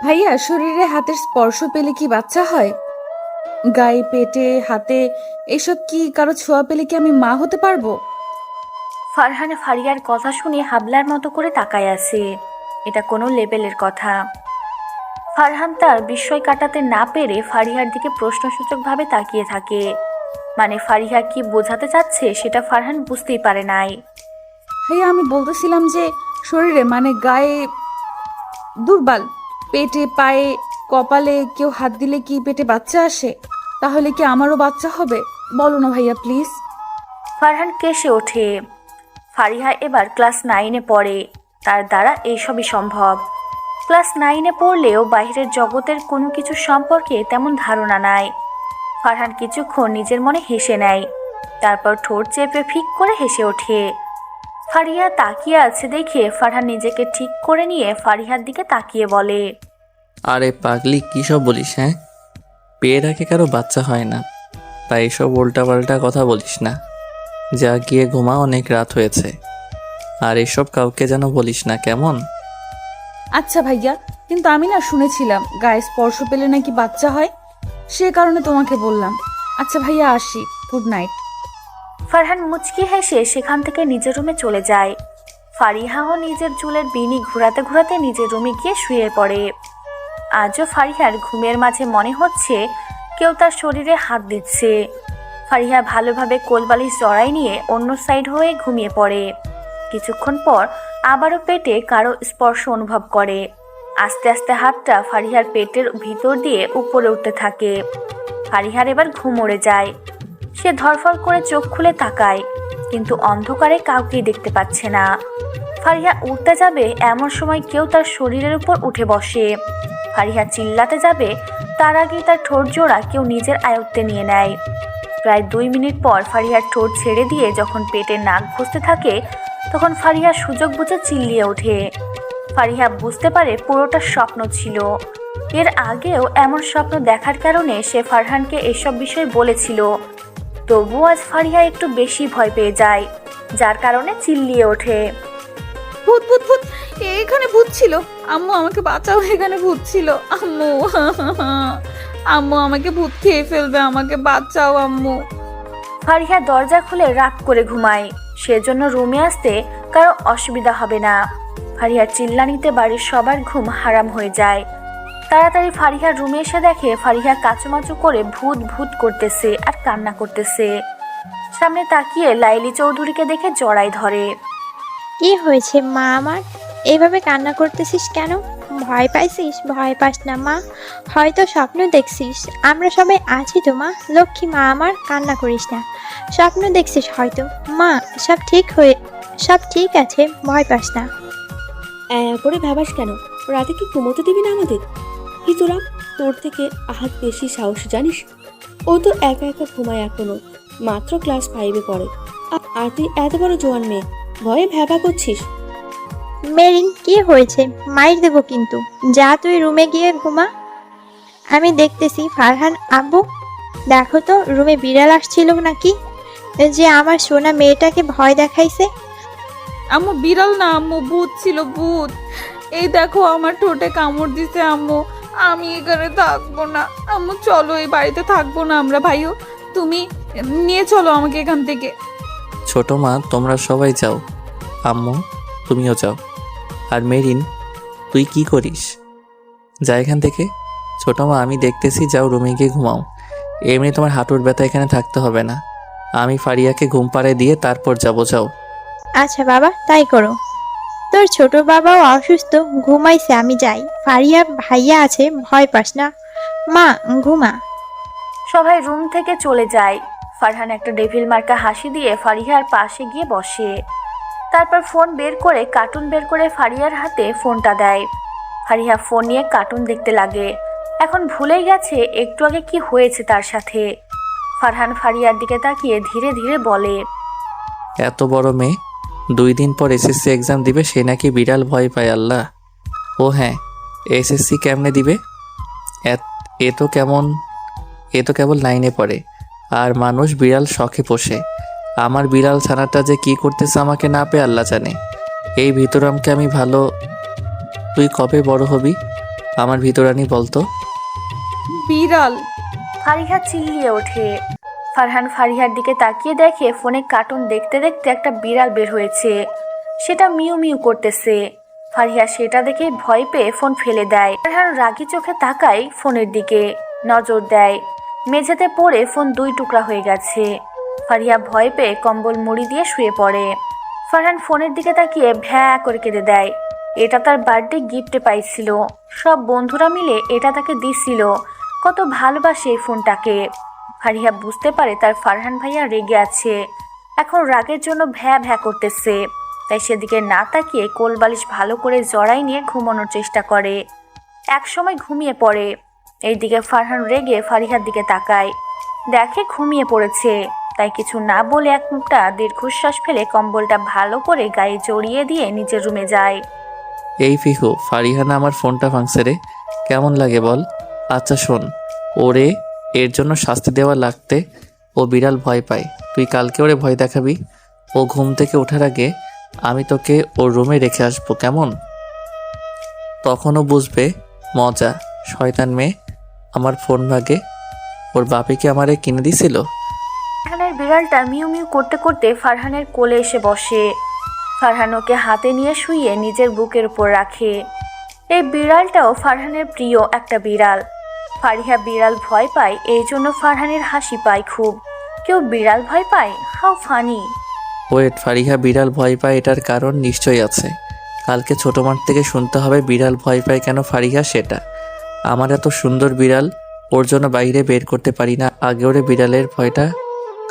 ভাইয়া, শরীরে হাতের স্পর্শ পেলে কি বাচ্চা হয়? গায়ে, পেটে, হাতে এসব কি কারো ছোঁয়া পেলে কি আমি মা হতে পারবো? ফারহান ফারিয়ার কথা শুনে হাবলার মতো করে তাকায় আছে। এটা কোনো লেভেলের কথা। ফারহান তার বিস্ময় কাটাতে না পেরে ফারিহার দিকে প্রশ্নসূচকভাবে তাকিয়ে থাকে। মানে ফারিহা কি বোঝাতে চাচ্ছে সেটা ফারহান বুঝতেই পারে নাই। ভাইয়া, আমি বলতেছিলাম যে শরীরে মানে গায়ে, দুর্বল, পেটে, পায়ে, কপালে কেউ হাত দিলে কি পেটে বাচ্চা আসে? তাহলে কি আমারও বাচ্চা হবে? বলো না ভাইয়া, প্লিজ। ফারহান কেসে ওঠে। ফারিহা এবার ক্লাস 9-এ পড়ে। তার দ্বারা এইসবই সম্ভব। ক্লাস 9-এ পড়লেও বাইরের জগতের কোনো কিছু সম্পর্কে তেমন ধারণা নাই। ফারহান কিছুক্ষণ নিজের মনে হেসে নেয়। তারপর ঠোঁট চেপে ফিক করে হেসে ওঠে। ফারিহা তাকিয়ে আছে দেখে ফারহান নিজেকে ঠিক করে নিয়ে ফারিহার দিকে তাকিয়ে বলে, আরে পাগলি, কী সব বলিস? হ্যাঁ, পেয়ে রাখে কারো বাচ্চা হয় না, তাই এসব উল্টাপাল্টা কথা বলিস না। যা গিয়ে ঘুমা, অনেক রাত হয়েছে। আর এসব কাউকে যেন বলিস না, কেমন? আচ্ছা ভাইয়া, কিন্তু আমি না শুনেছিলাম গায়ে স্পর্শ পেলে নাকি বাচ্চা হয়, সে কারণে তোমাকে বললাম। আচ্ছা ভাইয়া, আসি। Good night. ফারহান মুচকি হেসে সেখান থেকে নিজের রুমে চলে যায়। ফারিহাও নিজের চুলের বিনি ঘোরাতে ঘোরাতে নিজের রুমে গিয়ে শুয়ে পড়ে। আজও ফারিহার ঘুমের মাঝে মনে হচ্ছে কেউ তার শরীরে হাত দিচ্ছে। ফারিহা ভালোভাবে কোলবালিশ জড়াই নিয়ে অন্য সাইড হয়ে ঘুমিয়ে পড়ে। কিছুক্ষণ পর আবারও পেটে কারো স্পর্শ অনুভব করে। আস্তে আস্তে হাতটা ফারিহার পেটের ভিতর দিয়ে উপরে উঠতে থাকে। ফারিহার এবার ঘুম উড়ে যায়। সে ধরফর করে চোখ খুলে তাকায়, কিন্তু অন্ধকারে কাউকেই দেখতে পাচ্ছে না। ফারিহা উঠতে যাবে এমন সময় কেউ তার শরীরের উপর উঠে বসে। ফারিহা চিল্লাতে যাবে, তার আগেই তার ঠোঁট জোড়া কেউ নিজের আয়ত্তে নিয়ে নেয়। প্রায় 2 মিনিট পর ফারিহার ঠোঁট ছেড়ে দিয়ে যখন পেটে নাক ঘষতে থাকে, তখন ফারিহা সুযোগ বুঝে চিল্লিয়ে ওঠে। ফারিহা বুঝতে পারে পুরোটা স্বপ্ন ছিল। এর আগেও এমন স্বপ্ন দেখার কারণে সে ফারহানকে এসব বিষয় বলেছিল। তবুও আজ ফারিহা একটু বেশি ভয় পেয়ে যায়, যার কারণে চিল্লিয়ে ওঠে। ভূত, ভূত, ভূত! এখানে ভূত ছিল। আম্মু, আমাকে বাঁচাও, এখানে ভূত ছিল। আম্মু, আম্মু, আমাকে ভূত খেয়ে ফেলবে, আমাকে বাঁচাও আম্মু। ফারিহা দরজা খুলে রাগ করে ঘুমায়, সেজন্য রুমে আসতে কারো অসুবিধা হবে না। ফারিহার চিল্লানিতে বাড়ির সবার ঘুম হারাম হয়ে যায়। তাড়াতাড়ি ফারিহার রুমে এসে দেখে ফারিহা কাচুমাচু করে ভূত ভূত করতেছে আর কান্না করতেছে। সামনে তাকিয়ে লাইলি চৌধুরীকে দেখে জড়াই ধরে। কি হয়েছে মা আমার? এইভাবে কান্না করতেছিস কেন? ভয় পাইছিস? ভয় পাস না মা, হয়তো স্বপ্ন দেখছিস। আমরা সবাই আছি তো মা, লক্ষ্মী মা আমার, কান্না করিস না। স্বপ্ন দেখছিস হয়তো মা, সব ঠিক আছে, ভয় পাস না। করে ভাবাস কেন? রাতে কি ঘুমোতে দিবি না আমাদের? হিতুরা, তোর থেকে আহাত বেশি সাহস জানিস। ও তো একা একা ঘুমায় এখনো, মাত্র ক্লাস 5-এ পড়ে। আর তুই এত বড় জোয়ান মেয়ে, ভয়ে ভ্যাবা করছিস। মেরিন, কি হয়েছে? মাইর দেবো কিন্তু। যা তুই রুমে গিয়ে ঘুমা, আমি দেখতেছি। ফারহান আব্বু, দেখো তো রুমে বিড়াল আসছিল নাকি, যে আমার সোনা মেয়েটাকে ভয় দেখাইছে। আম্মু, বিড়াল না আম্মু, ভূত ছিল, ভূত। এই দেখো, আমার ঠোঁটে কামড় দিছে আম্মু। আমি এখানে থাকবো না আম্মু, চলো, এই বাড়িতে থাকবো না আমরা। ভাইও, তুমি নিয়ে চলো আমাকে এখান থেকে। ছোট মা, তোমরা সবাই যাও। আম্মু, তুমিও যাও। আর মেরিন, তুই কি করিস? যা এখান থেকে। ছোট মা, আমি দেখতেছি, যাও রুমে গিয়ে ঘুমাও। এমনি তোমার হাঁটুর ব্যথা, এখানে থাকতে হবে না। আমি ফারিয়াকে ঘুম পাড়ায় দিয়ে তারপর যাবো, যাও। আচ্ছা বাবা, তাই করো। তোর ছোট বাবাও অসুস্থ, ঘুমাইছে, আমি যাই। ফারিয়া ভাইয়া আছে, ভয় পাস না মা, ঘুমা। সবাই রুম থেকে চলে যায়। ফারহান একটা ডেভিল মার্কা হাসি দিয়ে ফারিহার পাশে গিয়ে বসে। তারপর ফোন বের করে কার্টুন বের করে ফারিয়ার হাতে ফোনটা দেয়। ফারিহা ফোন নিয়ে কার্টুন দেখতে লাগে। এখন ভুলেই গেছে একটু আগে কি হয়েছে তার সাথে। ফারহান ফারিয়ার দিকে তাকিয়ে ধীরে ধীরে বলে, এত বড় মেয়ে 2 দিন পর এসএসসি এক্সাম দিবে, সে নাকি বিড়াল ভয় পায়। আল্লাহ! ও হ্যাঁ, এসএসসি কেমনে দিবে? এ তো কেবল 9-এ পড়ে, আর মানুষ বিড়াল শখে পোষে। আমার বিড়াল ছানাটা যে কি করতেছে আমাকে না পেয়ে আল্লাহ জানে। এই ভিতরামকে আমি ভালো। তুই কবে বড় হবি? আমার ভিতরানি বলতো। বিড়াল। ফারিহা চিল্লিয়ে ওঠে। ফারহান ফারিহার দিকে তাকিয়ে দেখে ফোনে কার্টুন দেখতে দেখতে একটা বিড়াল বের হয়েছে, সেটা মিউ মিউ করতেছে। ফারিহা সেটা দেখে ভয় পেয়ে ফোন ফেলে দেয়। ফারহান রাগি চোখে তাকায় ফোনের দিকে, নজর দেয় মেঝেতে পড়ে ফোন 2 টুকরা হয়ে গেছে। ফারিহা ভয় পেয়ে কম্বল মুড়ি দিয়ে শুয়ে পড়ে। ফারহান ফোনের দিকে তাকিয়ে ভ্যা করে কেঁদে দেয়। এটা তার বার্থডে গিফটে পাইছিল, সব বন্ধুরা মিলে এটা তাকে দিছিল, কত ভালোবাসে এই ফোনটাকে। ফারিহা বুঝতে পারে তার ফারহান ভাইয়া রেগে আছে, এখন রাগের জন্য ভ্যা ভ্যা করতেছে। তাই সেদিকে না তাকিয়ে কোলবালিশ ভালো করে জড়াই নিয়ে ঘুমানোর চেষ্টা করে। এক সময় ঘুমিয়ে পড়ে। এইদিকে ফারহান রেগে ফারিহার দিকে তাকায়, দেখে ঘুমিয়ে পড়েছে। তাই কিছু না বলে একটা দীর্ঘশ্বাস ফেলে কম্বলটা ভালো করে গায়ে জড়িয়ে দিয়ে নিজের রুমে যায়। এই ফিহু, ফারিহানা আমার ফোনটা ভাঙছে রে, কেমন লাগে বল? আচ্ছা শোন, ওরে এর জন্য শাস্তি দেওয়া লাগতে, ও বিড়াল ভয় পায়, তুই কালকে ওরে ভয় দেখাবি। ও ঘুম থেকে ওঠার আগে আমি তোকে ওর রুমে রেখে আসবো, কেমন? তখনও বুঝবে মজা। শয়তান মেয়ে, আমার ফোন ভাগে, ওর বাপে কি আমারে কিনে দিছিল? ফারহানের বিড়ালটা মিউ মিউ করতে করতে ফারহানের কোলে এসে বসে। ফারহান ওকে হাতে নিয়ে শুইয়ে নিজের বুকের উপর রাখে। এই বিড়ালটাও ফারহানের প্রিয় একটা বিড়াল। ফারিহা বিড়াল ভয় পায়, এই জন্য ফারহানের হাসি পায় খুব। কেউ বিড়াল ভয় পায়? How funny. ওয়েট, ফারিহা বিড়াল ভয় পায় এটার কারণ নিশ্চয়ই আছে। কালকে ছোট মাঠ থেকে শুনতে হবে বিড়াল ভয় পায় কেন ফারিহা সেটা। আমার এত সুন্দর বিড়াল, ওর জন্য বাইরে বের করতে পারি না, আগে ওরে বিড়ালের ভয়টা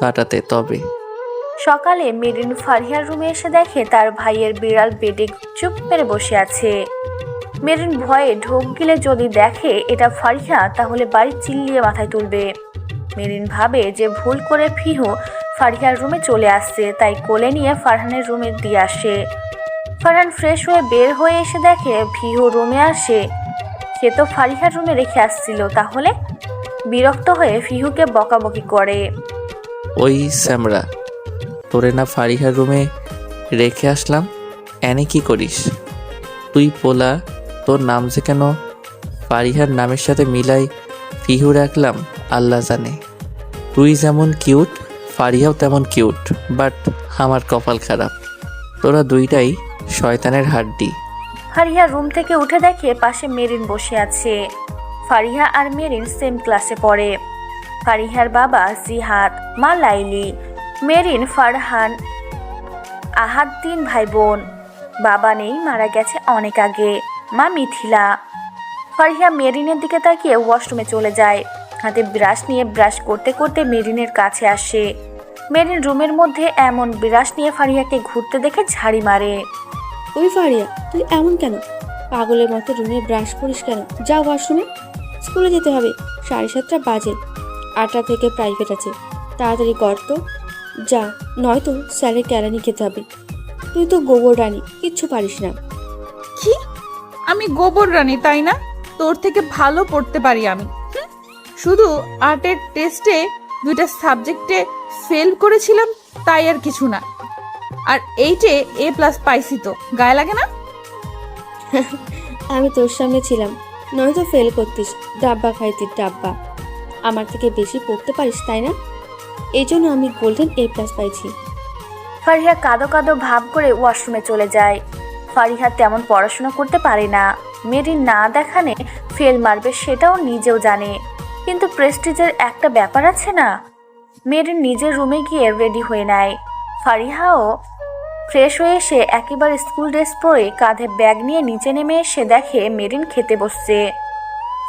কাটাতে তবে। সকালে মেরিন ফারিহার রুমে এসে দেখে তার ভাইয়ের বিড়াল বেডে চুপ করে বসে আছে। মেরিন ভয়ে ঢোক গিলে যদি দেখে এটা ফারিহা, তাহলে বাড়ি চিল্লিয়ে মাথায় তুলবে। মেরিন ভাবে যে ভুল করে ফিহু ফারিহার রুমে চলে আসছে, তাই কোলে নিয়ে ফারহানের রুমে দিয়ে আসে। ফারহান ফ্রেশ হয়ে বের হয়ে এসে দেখে ফিহু রুমে আসে, সে তো ফারিহার রুমে রেখে আসছিল। তাহলে বিরক্ত হয়ে ফিহুকে বকাবকি করে। ওই স্যামরা, তোরে না ফারিহার রুমে রেখে আসলাম, এনে কি করিস তুই? পোলা, তোর নাম যে কেন ফারিহার নামের সাথে মিলাই ফিহু রাখলাম আল্লাহ জানে। তুই যেমন কিউট, ফারিহাও তেমন কিউট, বাট আমার কপাল খারাপ, তোরা দুইটাই শয়তানের হাড্ডি। ফারিহা রুম থেকে উঠে দেখে পাশে মেরিন বসে আছে। ফারিহা আর মেরিন সেম ক্লাসে পড়ে। ফারিহার বাবা জিহাদ, মা লাইলি, মেরিন, ফারহান, আহাদ 3 ভাই বোন। বাবা নেই, মারা গেছে অনেক আগে। মা মিথিলা। ফারিহা মেরিনের দিকে তাকিয়ে ওয়াশরুমে চলে যায়। হাতে ব্রাশ নিয়ে ব্রাশ করতে করতে মেরিনের কাছে আসে। মেরিন রুমের মধ্যে এমন ব্রাশ নিয়ে ফারিহাকে ঘুরতে দেখে ঝাড়ি মারে। ওই ফারিয়া, তুই এমন কেন? পাগলের মতো রুমে ব্রাশ করিস কেন? যা ওয়াশরুমে, স্কুলে যেতে হবে, 7:30 বাজে, 8টা থেকে প্রাইভেট আছে, তাড়াতাড়ি কর তো, যা, নয়তো স্যারের কেরানি খেতে হবে। তুই তো গোবর রানী, কিচ্ছু পারিস না। কি? আমি গোবর রানী তাই না? তোর থেকে ভালো পড়তে পারি আমি। শুধু আর্টের টেস্টে 2টা সাবজেক্টে ফেল করেছিলাম, তাই আর কিছু না। আর 8-এ A+ পাইছি তো, গায়ে লাগে না? আমি তোর সামনে ছিলাম, নয়তো ফেল করতিস, ডাব্বা খাইতিস ডাব্বা। আমার থেকে বেশি পড়তে পারিস তাই না? এই জন্য আমি গোল্ডেন A+ পাইছি। ফারিহা কাঁদো কাঁদো ভাব করে ওয়াশরুমে চলে যায়। ফারিহা তেমন পড়াশোনা করতে পারে না। মেরিন না দেখানে ফেল মারবে সেটাও নিজেও জানে, কিন্তু প্রেস্টিজের একটা ব্যাপার আছে না। মেরিন নিজের রুমে গিয়ে রেডি হয়ে নেয়। ফারিহাও ফ্রেশ হয়ে এসে একেবারে স্কুল ড্রেস পরে কাঁধে ব্যাগ নিয়ে নিচে নেমে এসে দেখে মেরিন খেতে বসছে।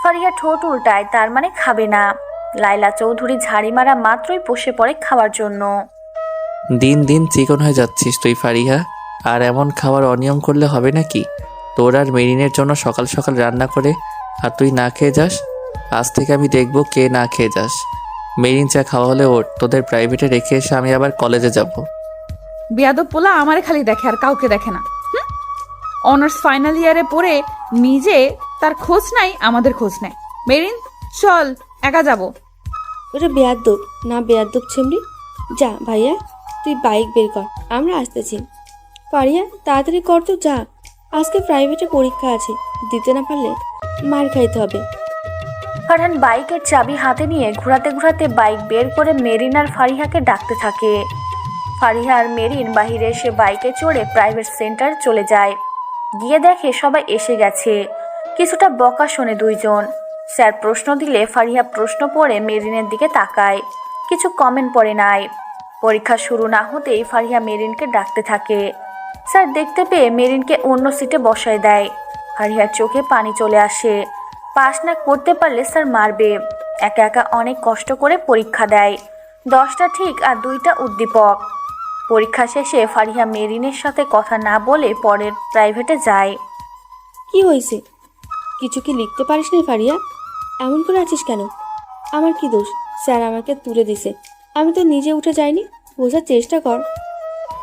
ফারিহা ঠোঁট উল্টায়, তার মানে খাবে না। লাইলা চৌধুরী ঝাড়ি মারা মাত্রই বসে পড়ে খাওয়ার জন্য। দিন দিন চিকন হয়ে যাচ্ছিস তুই ফারিহা, আর এমন খাবার অনিয়ম করলে হবে নাকি? তোর আর মেরিনের জন্য সকাল সকাল রান্না করে আর তুই না খেয়ে যাস। আজ থেকে আমি দেখবো কে না খেয়ে যাস। মেরিন চা খাওয়া হলে ওর, তোদের প্রাইভেটে রেখে এসে আমি আবার কলেজে যাব। বেয়াদব পোলা আমারে খালি দেখে আর কাউকে দেখে না। অনার্স ফাইনাল ইয়ারে পড়ে নিজে তার খোঁজ নাই, আমাদের খোঁজ নেয়। মেরিন চল, একা যাব। ওটা বেয়াদ্দব না, বেয়াদ্দব ছেমড়ি। যা ভাইয়া, তুই বাইক বের কর, আমরা আসতেছি। ফারিয়া তাড়াতাড়ি কর তো, যা, আজকে প্রাইভেটে পরীক্ষা আছে, দিতে না পারলে মার খাইতে হবে। ফারহান বাইকের চাবি হাতে নিয়ে ঘোরাতে ঘোরাতে বাইক বের করে মেরিন আর ফারিহাকে ডাকতে থাকে। ফারিহা আর মেরিন বাহিরে এসে বাইকে চড়ে প্রাইভেট সেন্টার চলে যায়। গিয়ে দেখে সবাই এসে গেছে। কিছুটা বকা শোনে দুইজন। স্যার প্রশ্ন দিলে ফারিহা প্রশ্ন পড়ে মেরিনের দিকে তাকায়, কিছু কমেন্ট পড়ে নাই। পরীক্ষা শুরু না হতেই ফারিহা মেরিনকে ডাকতে থাকে। স্যার দেখতে পেয়ে মেরিনকে অন্য সিটে বসায় দেয়। ফারিহার চোখে পানি চলে আসে। পাস না করতে পারলে স্যার মারবে। একা একা অনেক কষ্ট করে পরীক্ষা দেয়। 10টা ঠিক আর 2টা উদ্দীপক। পরীক্ষা শেষে ফারিহা মেরিনের সাথে কথা না বলে পরের প্রাইভেটে যায়। কি হয়েছে? কিছু কি লিখতে পারিস নি ফারিয়া? এমন করে আছিস কেন? আমার কি দোষ? স্যার আমাকে তুলে দিছে, আমি তো নিজে উঠে যাইনি। বোঝার চেষ্টা কর।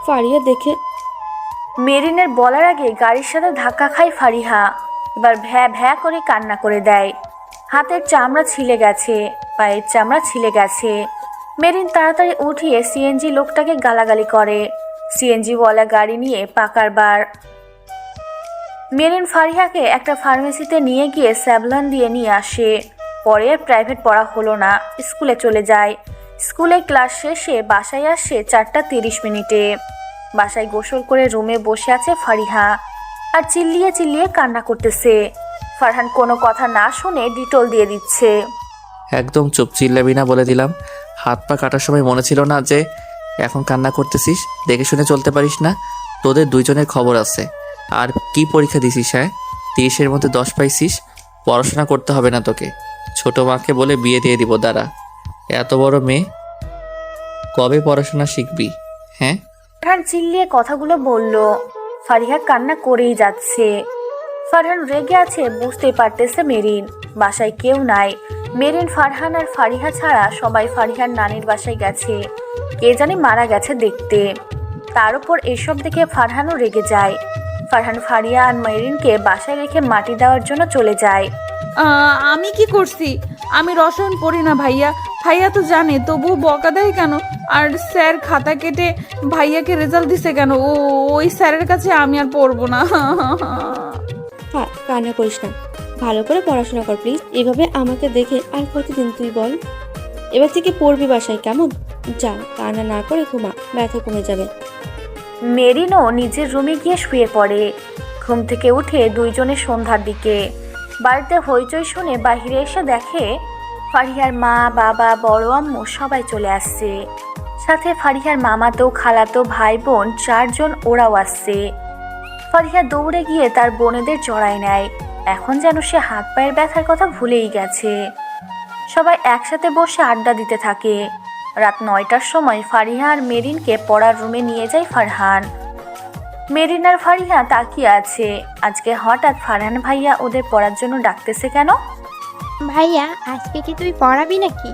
ফারিয়া দেখে মেরিনের বলার আগে গাড়ির সাথে ধাক্কা খায় ফারিহা। এবার ভ্যা ভ্যা করে কান্না করে দেয়। হাতের চামড়া ছিলে গেছে, পায়ের চামড়া ছিলে গেছে। মেরিন তাড়াতাড়ি উঠিয়ে সিএনজি লোকটাকে গালাগালি করে। সিএনজি ওয়ালা গাড়ি নিয়ে পাকার বার। মেরিন ফারিহাকে একটা ফার্মেসিতে নিয়ে গিয়ে স্যাভলন দিয়ে নিয়ে আসে। পরে প্রাইভেট পড়া হলো না, স্কুলে চলে যায়। স্কুলে ক্লাস শেষে বাসায় আসে 4:30 বাসায় গোসল করে রুমে বসে আছে ফারিহা আর চিল্লিয়ে চিল্লিয়ে কান্না করতেছে। ফারহান কোনো কথা না শুনে ডিটল দিয়ে দিচ্ছে। একদম চুপ, চিল্লাবি না বলে দিলাম। হাত পা কাটার সময় মনে ছিল না যে এখন কান্না করতেছিস? দেখে শুনে চলতে পারিস না? তোদের দুইজনের খবর আছে। আর কি পরীক্ষা দিছিস? হ্যাঁ, 30-এর মধ্যে 10 পাইছিস? পড়াশোনা করতে হবে না তোকে। ছোট মাকে বলে বিয়ে দিয়ে দিব। দাঁড়া, এত বড় মেয়ে, কবে পড়াশোনা শিখবি? হ্যাঁ, ফারহান চিল্লিয়ে কথাগুলো বলল। ফারিহা কান্না করেই যাচ্ছে। ফারহান রেগে আছে বুঝতেই পারতেছে মেরিন। বাসায় কেউ নাই। মেরিন, ফারহান আর ফারিহা ছাড়া সবাই ফারিহার নানির বাসায় গেছে। কে জানি মারা গেছে দেখতে। তার উপর এসব দেখে ফারহানও রেগে যায়। ফারহান ফারিহা আর মেরিনকে বাসায় রেখে মাটি দেওয়ার জন্য চলে যায়। আমি কি করছি? আমি রসায়ন পড়ি না ভাইয়া। ভাইয়া তো জানে, তবুও বকা দেয় কেন? আর স্যার খাতা কেটে ভাইয়াকে রেজাল্ট দিছে কেন? ওই স্যারের কাছে আমি আর পড়বো না। হ্যাঁ, কান্না করিস না, ভালো করে পড়াশোনা কর প্লিজ। এভাবে আমাকে দেখে আর কতদিন তুই বল? এবার থেকে পড়বি বাসায়, কেমন? যা, কান্না না করে ঘুমা, ব্যথা কমে যাবে। মেরিনও নিজের রুমে গিয়ে শুয়ে পড়ে। ঘুম থেকে উঠে দুইজনে সন্ধ্যার দিকে বাড়িতে হইচই শুনে বাহিরে এসে দেখে ফারিহার মা, বাবা, বড় আম্মু সবাই চলে আসছে। সাথে ফারিহার মামাতো, খালাতো, ভাই বোন 4 জন ওরাও আসছে। ফারিহা দৌড়ে গিয়ে তার বোনেদের জড়ায় নেয়। এখন যেন সে হাত পায়ের ব্যথার কথা ভুলেই গেছে। সবাই একসাথে বসে আড্ডা দিতে থাকে। রাত 9টার সময় ফারিহা আর মেরিনকে পড়ার রুমে নিয়ে যায় ফারহান। মেরিন আর ফারিহা তাকিয়ে আছে। আজকে হঠাৎ ফারহান ভাইয়া ওদের পড়ার জন্য ডাকতেছে কেন? ভাইয়া, আজকে কি তুই পড়াবি নাকি?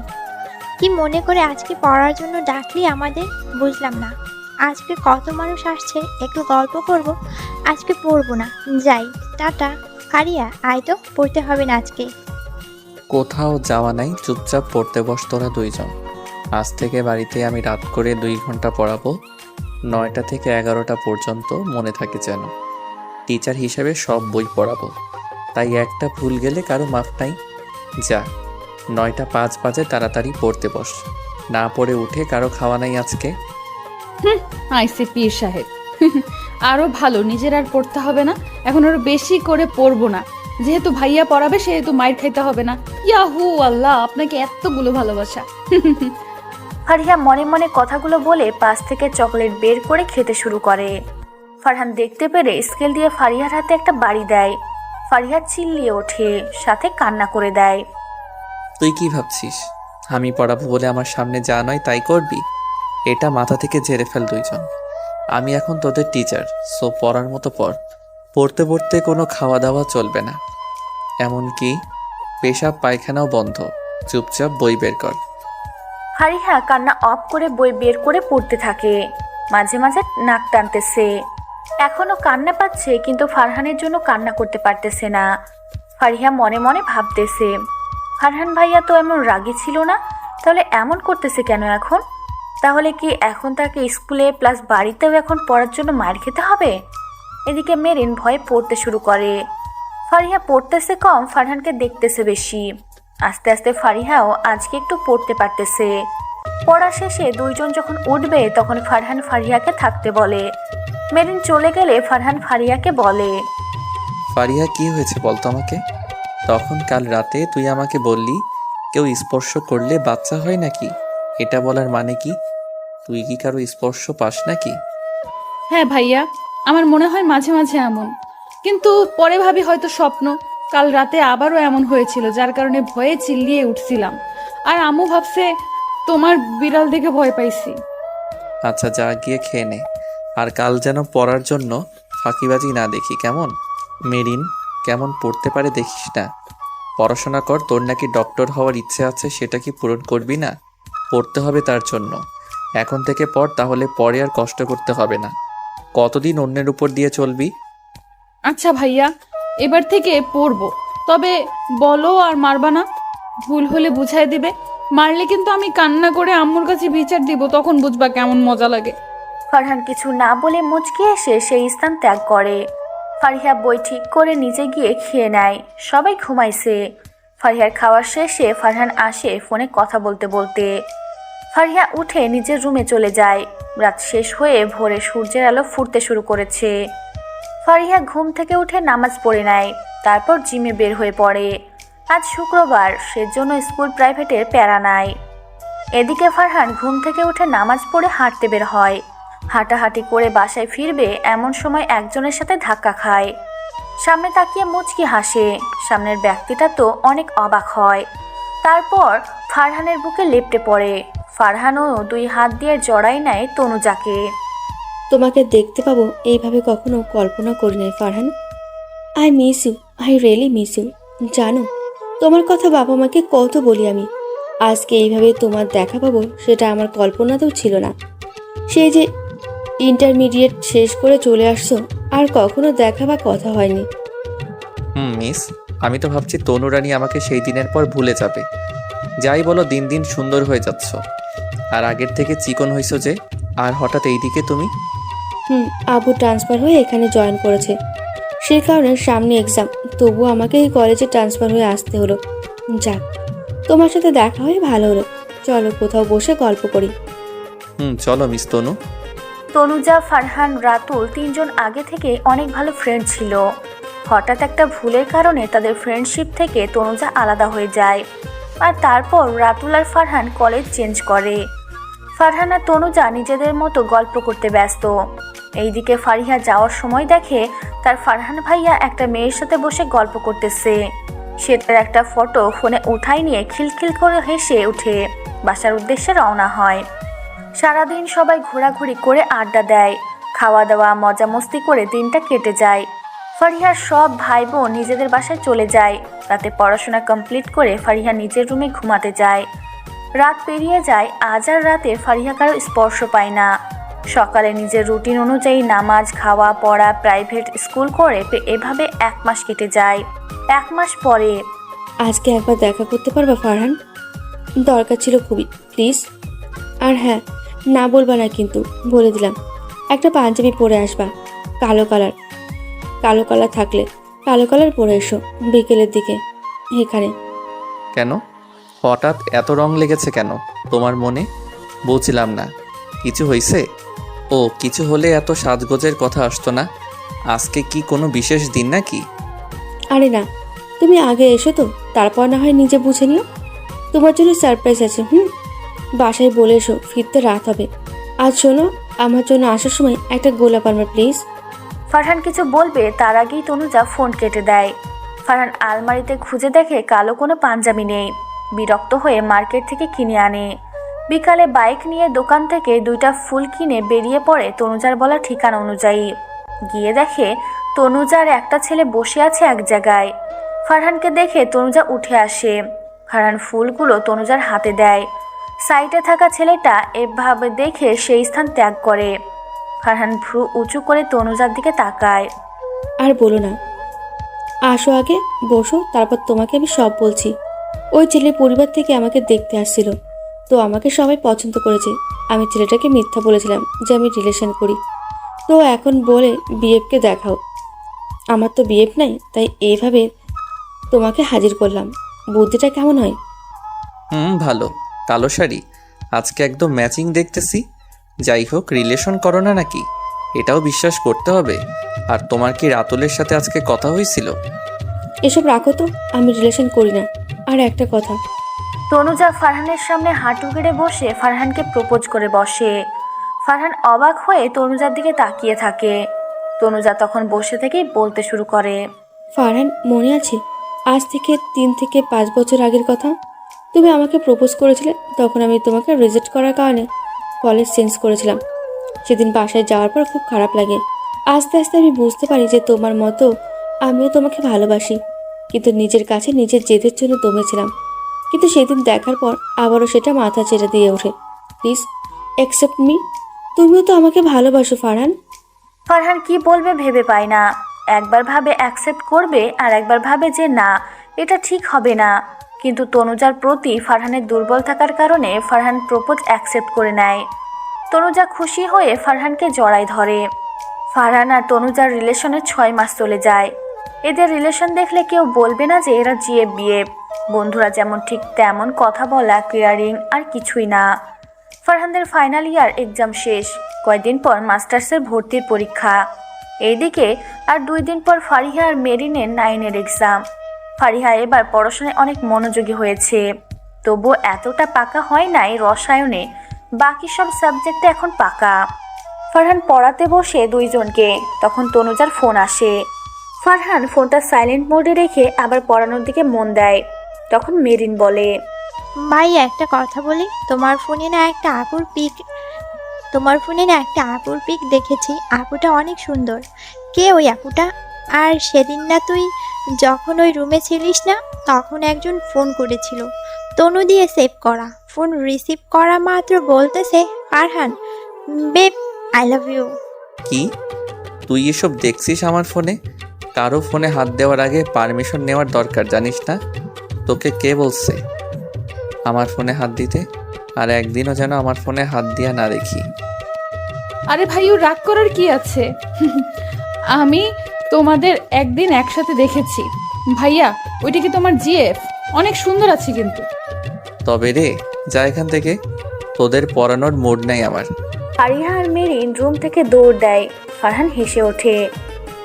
কি মনে করে আজকে পড়ার জন্য ডাকলি আমাদের? বুঝলাম না। আজকে কত মানুষ আসছে, একটু গল্প করব। আজকে পড়বো না, যাই, টাটা। ফারিয়া, আয় তো, পড়তে হবে না আজকে। কোথাও যাওয়া নাই, চুপচাপ পড়তে বস তোরা দুইজন। আজ থেকে বাড়িতে আমি রাত করে 2 ঘন্টা পড়াবো, 9টা থেকে 11টা পর্যন্ত, মনে থাকে যেন। টিচার হিসেবে সব বই পড়াবো, তাই একটা ভুল গেলে কারো মাফ নাই। যা, 9টা 5 বাজে, তাড়াতাড়ি পড়তে বস। না পড়ে উঠে কারো খাওয়া নাই আজকে। আইসে পীর সাহেব। আরো ভালো, নিজের আর পড়তে হবে না। এখন আরো বেশি করে পড়বো না। যেহেতু ভাইয়া পড়াবে সেহেতু মাইর খাইতে হবে না। ইয়াহু আল্লাহ, আপনাকে এতগুলো ভালোবাসা। ফারিহা মনে মনে কথাগুলো বলে পাশ থেকে চকলেট বের করে খেতে শুরু করে। ফারহান দেখতে পেরে স্কেল দিয়ে ফারিহার হাতে একটা বাড়ি দেয়। ফারিহা চিল্লিয়ে ওঠে, সাথে কান্না করে দেয়। তুই কি ভাবছিস আমি পড়াবো বলে আমার সামনে যা নয় তাই করবি? এটা মাথা থেকে ঝেড়ে ফেল দুইজন। আমি এখন তোদের টিচার, সো পড়ার মতো পড়। পড়তে পড়তে কোনো খাওয়া দাওয়া চলবে না, এমনকি পেশাব পায়খানাও বন্ধ। চুপচাপ বই বের কর। ফারিহা কান্না অফ করে বই বের করে পড়তে থাকে। মাঝে মাঝে নাক টানতেছে। এখনো কান্না পাচ্ছে, কিন্তু ফারহানের জন্য কান্না করতে পারতেছে না। ফারিহা মনে মনে ভাবতেছে, ফারহান ভাইয়া তো এমন রাগী ছিল না, তাহলে এমন করতেছে কেন এখন? তাহলে কি এখন তাকে স্কুলে প্লাস বাড়িতেও এখন পড়ার জন্য মার খেতে হবে? এদিকে মেরিন ভয়ে পড়তে শুরু করে। ফারিহা পড়তেছে কম, ফারহানকে দেখতেছে বেশি। আস্তে আস্তে ফারিহাও আজকে একটু পড়তে পারতেছে। পড়া শেষে দুইজন যখন উঠবে তখন ফারহান ফারিহাকে থাকতে বলে। মেরিন চলে গেলে ফারহান ফারিহাকে বলে, ফারিহা কি হয়েছে বলতো আমাকে? তখন কাল রাতে তুই আমাকে বললি কেউ স্পর্শ করলে বাচ্চা হয় নাকি? এটা বলার মানে কি? তুই কি কারো স্পর্শ পাস নাকি? হ্যাঁ ভাইয়া, আমার মনে হয় মাঝে মাঝে এমন, কিন্তু পরে ভাবি হয়তো স্বপ্ন। কাল রাতে আবারও এমন হয়েছিল, যার কারণে ভয়ে চিল্লিয়ে উঠছিলাম। আর আম্মু ভাবছে তোমার বিড়াল দেখে ভয় পাইছি। আচ্ছা যা গিয়ে খেয়ে নে, আর কাল যেন পড়ার জন্য ফাঁকিবাজি না দেখি, কেমন? মেরিন কেমন পড়তে পারে দেখিস না। পড়াশোনা কর, তোর নাকি ডক্টর হওয়ার ইচ্ছে আছে, সেটা কি পূরণ করবি না? পড়তে হবে তার জন্য। এখন থেকে পড়, তাহলে পরে আর কষ্ট করতে হবে না। কতদিন অন্যের উপর দিয়ে চলবি? আচ্ছা ভাইয়া, এবার থেকে পড়বো, তবে বলো আর মারবা না। ভুল হলে বুঝাই দিবে। মারলে কিন্তু আমি কান্না করে আম্মুর কাছে বিচার দিব, তখন বুঝবা কেমন মজা লাগে। ফারহান কিছু না বলে মুচকি এসে সেই স্থান ত্যাগ করে। ফারিহা বই ঠিক করে নিচে গিয়ে খেয়ে নেয়। সবাই ঘুমাইছে। ফারিহার খাওয়ার শেষে ফারহান আসে ফোনে কথা বলতে বলতে। ফারিহা উঠে নিজের রুমে চলে যায়। রাত শেষ হয়ে ভোরে সূর্যের আলো ফুটতে শুরু করেছে। ফারিহা ঘুম থেকে উঠে নামাজ পড়ে নেয়, তারপর জিমে বের হয়ে পড়ে। আজ শুক্রবার, সেজন্য স্কুল প্রাইভেটের প্যারা নাই। এদিকে ফারহান ঘুম থেকে উঠে নামাজ পড়ে হাঁটতে বের হয়। হাঁটাহাঁটি করে বাসায় ফিরবে এমন সময় একজনের সাথে ধাক্কা খায়। সামনে তাকিয়ে মুচকি হাসে। সামনের ব্যক্তিটা তো অনেক অবাক হয়। তারপর ফারহানের বুকে লেপ্টে পড়ে। ফারহানও দুই হাত দিয়ে জড়াই নেয় তনুজাকে। তোমাকে দেখতে পাবো এইভাবে কখনো কল্পনা করি নাই Farhan. I miss you, I really miss you. জানো, তোমার কথা বাবা মাকে কত বলি আমি। আজকে এইভাবে তোমার দেখা পাবো সেটা আমার কল্পনাতেও ছিল না। সেই যে ইন্টারমিডিয়েট শেষ করে চলে আসছো, আর কখনো দেখা বা কথা হয়নি। মিস, আমি তো ভাবছি তনুরানী আমাকে সেই দিনের পর ভুলে যাবে। যাই বলো, দিন দিন সুন্দর হয়ে যাচ্ছ, আর আগের থেকে চিকন হইছো যে। আর হঠাৎ এইদিকে তুমি? আবু ট্রান্সফার হয়ে এখানে জয়েন করেছে, সেই কারণে সামনে এক্সাম। তবুও আমাকে এই কলেজে ট্রান্সফার হয়ে আসতে হলো। যাক, তোমার সাথে দেখা হয়ে ভালো হলো। চলো কোথাও বসে গল্প করি। চলো মিস তনু। তনুজা, ফারহান, রাতুল তিনজন আগে থেকে অনেক ভালো ফ্রেন্ড ছিল। হঠাৎ একটা ভুলের কারণে তাদের ফ্রেন্ডশিপ থেকে তনুজা আলাদা হয়ে যায়। আর তারপর রাতুল আর ফারহান কলেজ চেঞ্জ করে। ফারহান আর তনুজা নিজেদের মতো গল্প করতে ব্যস্ত। এইদিকে ফারিহা যাওয়ার সময় দেখে তার ফারহান ভাইয়া একটা মেয়ের সাথে বসে গল্প করতেছে। সে তার একটা ফটো ফোনে উঠাই নিয়ে খিলখিল করে হেসে উঠে বাসার উদ্দেশ্যে রওনা হয়। সারাদিন সবাই ঘোরাঘুরি করে আড্ডা দেয়, খাওয়া দাওয়া মজা মস্তি করে দিনটা কেটে যায়। ফারিহার সব ভাই বোন নিজেদের বাসায় চলে যায়। রাতে পড়াশোনা কমপ্লিট করে ফারিহা নিজের রুমে ঘুমাতে যায়। রাত পেরিয়ে যায়, আজ আর রাতে ফারিহা কারো স্পর্শ পায় না। সকালে নিজের রুটিন অনুযায়ী নামাজ, খাওয়া, পড়া, প্রাইভেট স্কুল করে এভাবে 1 মাস কেটে যায়। 1 মাস পরে আজকে একবার দেখা করতে পারবা ফারহান? দরকার ছিল খুবই, প্লিজ। আর হ্যাঁ, না বলবা না কিন্তু, বলে দিলাম। একটা পাঞ্জাবি পরে আসবা, কালো কালার থাকলে কালো কালার পরে এসো বিকেলের দিকে এখানে। কেন হঠাৎ এত রং লেগেছে কেন তোমার মনে? বুঝলাম না, কিছু হয়েছে? ও, কিছু হলে এত সাজগোজের কথা আসতো না। আজকে কি কোনো বিশেষ দিন নাকি? আরে না, তুমি আগে এসো তো, তারপর না হয় নিজে বুঝে নিও। তোমার জন্য সারপ্রাইজ আছে। বাসায় বলে এসো, ফিরতে রাত হবে। আজ শোনো, আমার জন্য আসার সময় একটা গোলাপ আনবা প্লিজ। ফারহান কিছু বলবে তার আগেই তনুজা ফোন কেটে দেয়। ফারহান আলমারিতে খুঁজে দেখে কালো কোনো পাঞ্জাবি নেই। বিরক্ত হয়ে মার্কেট থেকে কিনে আনে। বিকালে বাইক নিয়ে দোকান থেকে 2টা ফুল কিনে বেরিয়ে পড়ে তনুজার বলা ঠিকানা অনুযায়ী। গিয়ে দেখে তনুজার একটা ছেলে বসে আছে এক জায়গায়। ফারহানকে দেখে তনুজা উঠে আসে। ফারহান ফুলগুলো তনুজার হাতে দেয়। সাইডে থাকা ছেলেটা এভাবে দেখে সেই স্থান ত্যাগ করে। ফারহান ভ্রু উঁচু করে তনুজার দিকে তাকায়। আর বলো না, আসো আগে বসো, তারপর তোমাকে আমি সব বলছি। ওই ছেলের পরিবার থেকে আমাকে দেখতে আসছিল, তো আমাকে সবাই পছন্দ করেছে। আমি ছেলেটাকে মিথ্যা বলেছিলাম যে আমি রিলেশন করি, তো এখন বলে বিএফকে দেখাও। আমার তো বিএফ নাই, তাই এইভাবে তোমাকে হাজির করলাম। বুদ্ধিটা কেমন হয়? ভালো। কালো শাড়ি আজকে একদম ম্যাচিং দেখতেছি। যাই হোক, রিলেশন করো না নাকি? এটাও বিশ্বাস করতে হবে। আর তোমার কি রাতুলের সাথে আজকে কথা হয়েছিল? এসব রাখো তো, আমি রিলেশন করি না। আর একটা কথা, তনুজা ফারহানের সামনে হাঁটু গেড়ে বসে ফারহানকে প্রপোজ করে বসে। ফারহান অবাক হয়ে তনুজার দিকে তাকিয়ে থাকে। তনুজা তখন বসে থেকেই বলতে শুরু করে। ফারহান, মনে আছে আজ থেকে 3 থেকে 5 বছর আগের কথা? তুমি আমাকে প্রপোজ করেছিলে, তখন আমি তোমাকে রিজেক্ট করার কারণে কলেজ চেঞ্জ করেছিলাম। সেদিন বাসায় যাওয়ার পর খুব খারাপ লাগে। আস্তে আস্তে আমি বুঝতে পারি যে তোমার মতো আমিও তোমাকে ভালোবাসি, কিন্তু নিজের কাছে নিজের জেদের জন্য দমেছিলাম। কিন্তু সেদিন দেখার পর আবারও সেটা মাথা চেড়ে দিয়ে ওঠে। Please accept me. তুমিও তো আমাকে ভালোবাসো ফারহান। ফারহান কি বলবে ভেবে পায় না। একবার ভাবে অ্যাকসেপ্ট করবে, আর একবার ভাবে যে না, এটা ঠিক হবে না। কিন্তু তনুজার প্রতি ফারহানের দুর্বল থাকার কারণে ফারহান প্রপোজ অ্যাকসেপ্ট করে নেয়। তনুজা খুশি হয়ে ফারহানকে জড়ায় ধরে। ফারহান আর তনুজার রিলেশনে 6 মাস চলে যায়। এদের রিলেশন দেখলে কেউ বলবে না যে এরা জিএফ বিএফ। বন্ধুরা যেমন ঠিক তেমন কথা বলা, কেয়ারিং আর কিছুই না। ফারহানদের ফাইনাল ইয়ার এক্সাম শেষ। কয়েকদিন পর মাস্টার্সের ভর্তির পরীক্ষা। এইদিকে আর 2 দিন পর ফারিহা আর মেরিনের 9-এর এক্সাম। ফারিহা এবার পড়াশোনায় অনেক মনোযোগী হয়েছে, তবুও এতটা পাকা হয় নাই রসায়নে। বাকি সব সাবজেক্টে এখন পাকা। ফারহান পড়াতে বসে 2 জনকে, তখন তনুজার ফোন আসে। ফারহান ফোনটা সাইলেন্ট মোডে রেখে আবার পড়ানোর দিকে মন দেয়। তখন মেরিন বলে, ভাই একটা কথা বলি, তোমার ফোনে না একটা আপুর পিক দেখেছি। আপুটা অনেক সুন্দর। কে ওই আপুটা? আর সেদিন না তুই যখন ওই রুমে ছিলিস না, তখন একজন ফোন করেছিল, তনু দিয়ে সেভ করা। ফোন রিসিভ করা মাত্র বলতেছে, Farhan babe I love you. কি তুই এসব দেখছিস আমার ফোনে? কারো ফোনে হাত দেওয়ার আগে পারমিশন নেওয়ার দরকার, জানিস না? তোকে কে বলছে আমার ফোনে হাত দিতে? আর একদিনও যেন আমার ফোনে হাত দিয়া না দেখি। আরে ভাইও, রাগ করার কি আছে? আমি তোমাদের একদিন একসাথে দেখেছি। ভাইয়া, ওইটা কি তোমার জিএফ? অনেক সুন্দর আছে কিন্তু। তবে রে, যা এখান থেকে, তোদের পড়ানোর মুড নাই আমার। ফারিহা আর মেরিন রুম থেকে দৌড় দেয়। ফারহান হেসে ওঠে।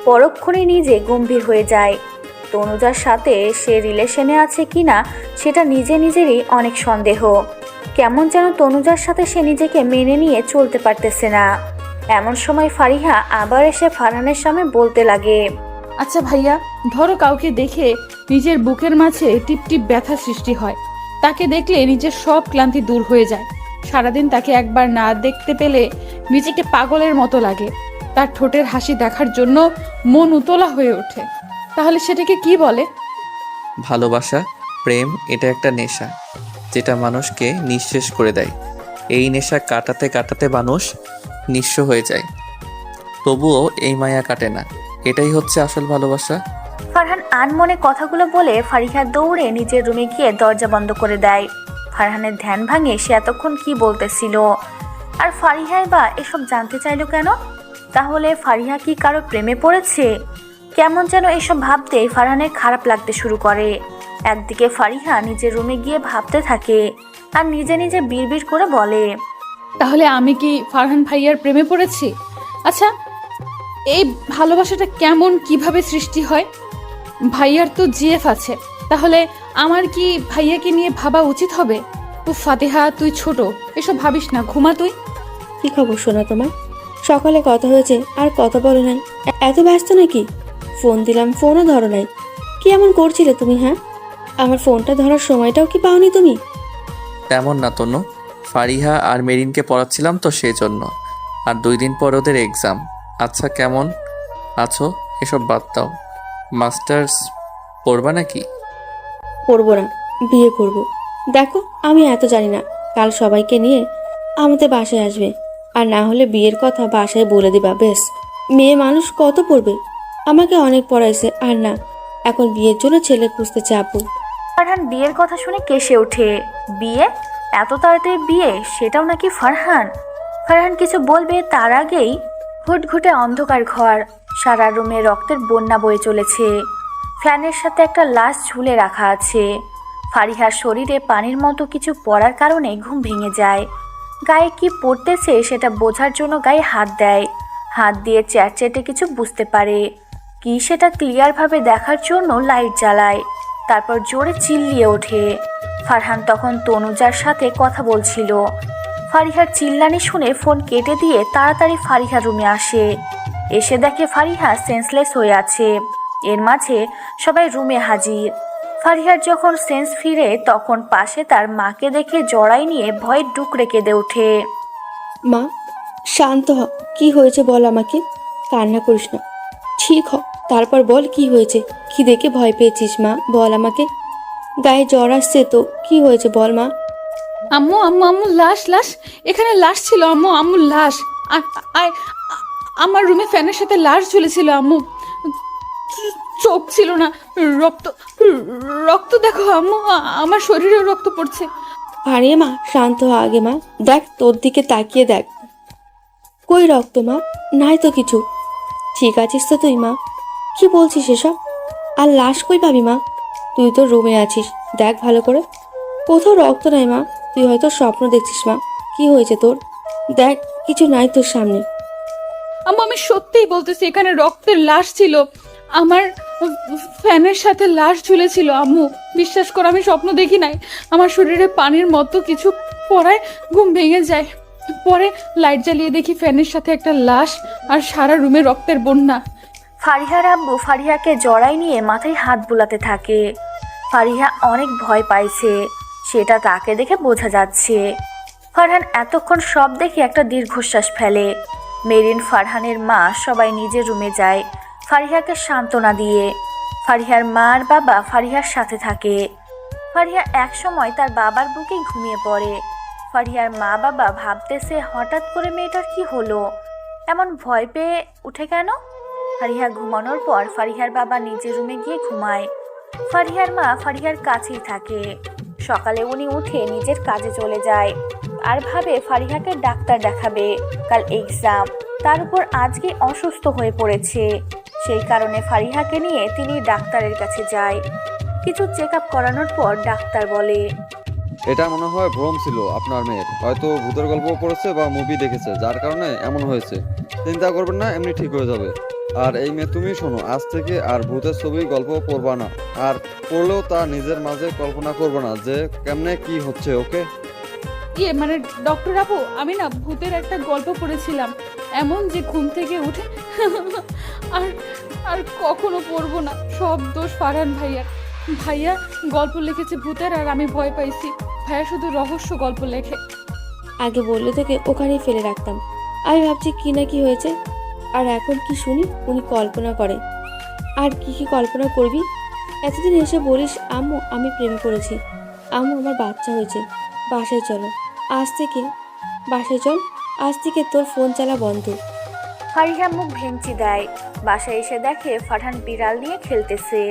পরক্ষণে নিজে গম্ভীর হয়ে যায়। তনুজার সাথে সে রিলেশনে আছে কিনা সেটা নিজেরই অনেক সন্দেহ। কেমন যেন তনুজার সাথে সে নিজেকে মেনে নিয়ে চলতে পারতেছে না। এমন সময় ফারিহা আবার এসে ফারহানের সামনে বলতে লাগে, আচ্ছা ভাইয়া, ধরো কাউকে দেখে নিজের বুকের মাঝে টিপ টিপ ব্যথা সৃষ্টি হয়। তাকে দেখলে নিজের সব ক্লান্তি দূর হয়ে যায়। সারাদিন তাকে একবার না দেখতে পেলে নিজেকে পাগলের মতো লাগে। তার ঠোঁটের হাসি দেখার জন্য মন উতলা হয়ে ওঠে। তাহলে সেটাকে কি বলে? ভালোবাসা, প্রেম, এটা একটা নেশা যেটা মানুষকে নিঃশেষ করে দেয়। এই নেশা কাটাতে কাটাতে মানুষ নিঃস্ব হয়ে যায়, তবুও এই মায়া কাটে না। এটাই হচ্ছে আসল ভালোবাসা। ফারহান আনমনে কথাগুলো বলে ফারিহা দৌড়ে নিজের রুমে গিয়ে দরজা বন্ধ করে দেয়। ফারহানের ধ্যান ভাঙে সে এতক্ষণ কি বলতেছিল। আর ফারিহাই বা এসব জানতে চাইলো কেন? তাহলে ফারিহা কি কারো প্রেমে পড়েছে? কেমন যেন এসব ভাবতেই ফারহানের খারাপ লাগতে শুরু করে। একদিকে ফারিহা নিজের রুমে গিয়ে ভাবতে থাকে, আর নিজে নিজে বিড়বিড় করে বলে, তাহলে আমি কি ফারহান ভাইয়ার প্রেমে পড়েছি? আচ্ছা, এই ভালোবাসাটা কেমন, কিভাবে সৃষ্টি হয়? ভাইয়ার তো জিএফ আছে, তাহলে আমার কি ভাইয়াকে নিয়ে ভাবা উচিত হবে? ও ফাতেহা, তুই ছোট, এসব ভাবিস না, ঘুমা তুই। কি খবর শোনা তোমার? সকালে কথা হয়েছে আর কথা বলো নাই। এত ব্যস্ত নাকি? ফোন দিলাম, ফোনও ধরো নাই। কি এমন করছিলে তুমি? হ্যাঁ, আমার ফোনটা ধরার সময়টাও কি পাওনি তুমি? তেমন না তনু, ফারিহা আর মেরিনকে পড়াচ্ছিলাম তো সেই জন্য। আর 2 দিন পর ওদের এক্সাম। আচ্ছা, কেমন আছো? এসব বাদ দাও। মাস্টার্স পড়বা নাকি? করবো না, বিয়ে করব। দেখো, আমি এত জানি না। কাল সবাইকে নিয়ে আমাদের বাসায় আসবে, আর না হলে বিয়ের কথা বাসায় বলে দিবা। বেশ, মেয়ে মানুষ কত পড়বে? আমাকে অনেক পড়াইছে, আর না, এখন বিয়ের জন্য ছেলে খুঁজতে চাপো। ফারহান বিয়ের কথা শুনে কেসে ওঠে। বিয়ে? এত তাড়াতাড়ি বিয়ে? সেটাও নাকি ফারহান? ফারহান কিছু বলবে তার আগেই ঘুটঘুটে অন্ধকার ঘর। সারা রুমে রক্তের বন্যা বয়ে চলেছে। ফ্যানের সাথে একটা লাশ ঝুলে রাখা আছে। ফারিহার শরীরে পানির মতো কিছু পড়ার কারণে ঘুম ভেঙে যায়। গায়ে কি পড়তেছে সেটা বোঝার জন্য গায়ে হাত দেয়। হাত দিয়ে চ্যাটচ্যাটে কিছু বুঝতে পারে কি সেটা ক্লিয়ারভাবে দেখার জন্য লাইট জ্বালায়। তারপর জোরে চিল্লিয়ে ওঠে। ফারহান তখন তনুজার সাথে কথা বলছিল। ফারিহার চিল্লানি শুনে ফোন কেটে দিয়ে তাড়াতাড়ি ফারিহার রুমে আসে। এসে দেখে ফারিহা সেন্সলেস হয়ে আছে। এর মাঝে সবাই রুমে হাজির। ফারিহার যখন সেন্স ফিরে তখন পাশে তার মাকে দেখে জড়াই নিয়ে ভয়ে ডুকরে কেঁদে ওঠে। মা, শান্ত হ। কি হয়েছে বল আমাকে। কান্না করিস না, ঠিক হ। তারপর বল কি হয়েছে। কি দেখে ভয় পেয়েছিস মা, বল আমাকে। গায়ে জ্বর আসছে তো, কি হয়েছে বল মা। আম্মু আম্মু আম্মু লাশ লাশ, এখানে লাশ ছিল আম্মু, আম্মু লাশ। আমার রুমে ফ্যানের সাথে লাশ ঝুলেছিল আম্মু। চোখ ছিল না, রক্ত রক্ত দেখো আম্মু, আমার শরীরেও রক্ত পড়ছে। আরে মা, শান্ত হ আগে মা। দেখ, তোর দিকে তাকিয়ে দেখ। কই রক্ত মা? নাই তো কিছু। ঠিক আছিস তো তুই মা? কি বলছিস এসব? আর লাশ কই পাবি মা? তুই তো রুমে আছিস, দেখ ভালো করে। কোথাও রক্ত নাই মা, তুই হয়তো স্বপ্ন দেখছিস মা। কি হয়েছে তোর? দেখ, কিছু নাই তোর সামনে। আম্মু আমি সত্যিই বলতেছি, এখানে রক্তের লাশ ছিল। আমার ফ্যানের সাথে লাশ ঝুলেছিল আম্মু। বিশ্বাস করো, আমি স্বপ্ন দেখি নাই। আমার শরীরে পানির মতো কিছু পড়ায় ঘুম ভেঙে যায়। পরে লাইট জ্বালিয়ে দেখি ফ্যানের সাথে একটা লাশ, আর সারা রুমে রক্তের বন্যা। ফারিহার আব্বু ফারিহাকে জড়াই নিয়ে মাথায় হাত বুলাতে থাকে। ফারিহা অনেক ভয় পাইছে, সেটা তাকে দেখে বোঝা যাচ্ছে। ফারহান এতক্ষণ সব দেখে একটা দীর্ঘশ্বাস ফেলে। মেরিন, ফারহানের মা সবাই নিজের রুমে যায় ফারিহাকে সান্ত্বনা দিয়ে। ফারিহার মা আর বাবা ফারিহার সাথে থাকে। ফারিহা একসময় তার বাবার বুকেই ঘুমিয়ে পড়ে। ফারিহার মা বাবা ভাবতেছে হঠাৎ করে মেয়েটার কি হলো, এমন ভয় পেয়ে উঠে কেন। ফারিহা ঘুমানোর পর ফারিহার বাবা নিজের রুমে গিয়ে ঘুমায়। ফারিহার মা ফারিহার কাছেই থাকে। সকালে উনি উঠে নিজের কাজে চলে যায় আর ভাবে ফারিহাকে ডাক্তার দেখাবে। কাল এক্সাম, তার উপর আজকে অসুস্থ হয়ে পড়েছে। সেই কারণে ফারিহাকে নিয়ে তিনি ডাক্তারের কাছে যায়। কিছু চেক আপ করানোর পর ডাক্তার বলে, এটা মনে হয় ভ্রম ছিল আপনার মেয়ের। হয়তো ভূতের গল্প পড়েছে বা মুভি দেখেছে, যার কারণে এমন হয়েছে। চিন্তা করবেন না, এমনি ঠিক হয়ে যাবে। আর এই মেয়ে, তুমি শোনো, আজ থেকে আর ভূতের ছবি গল্প পড়বা না। আর পড়লেও তা নিজের মাঝে কল্পনা করবে না যে কেমনে কি হচ্ছে, ওকে? মানে ডক্টর আপু, আমি না ভূতের একটা গল্প পড়েছিলাম, এমন যে ঘুম থেকে উঠে আর আর কখনো পড়বো না। সব দোষ ফারহান ভাইয়ার। ভাইয়া গল্প লিখেছে ভূতের, আর আমি ভয় পাইছি। ভাইয়া শুধু রহস্য গল্প লেখে। আগে বললে তোকে ওখানেই ফেলে রাখতাম। আমি ভাবছি কি না কি হয়েছে, আর এখন কি শুনি উনি কল্পনা করে। আর কি কি কল্পনা করবি? এতদিন এসে বলিস আম্মু আমি প্রেম করেছি, আম্মু আমার বাচ্চা হয়েছে। বাসায় চলো আজ থেকে, বাসায় চল, আজ থেকে তোর ফোন চালা বন্ধ। ফারিহা মুখ ভেঙচি দেয়। বাসায় এসে দেখে ফারহান বিড়াল নিয়ে খেলতেছে।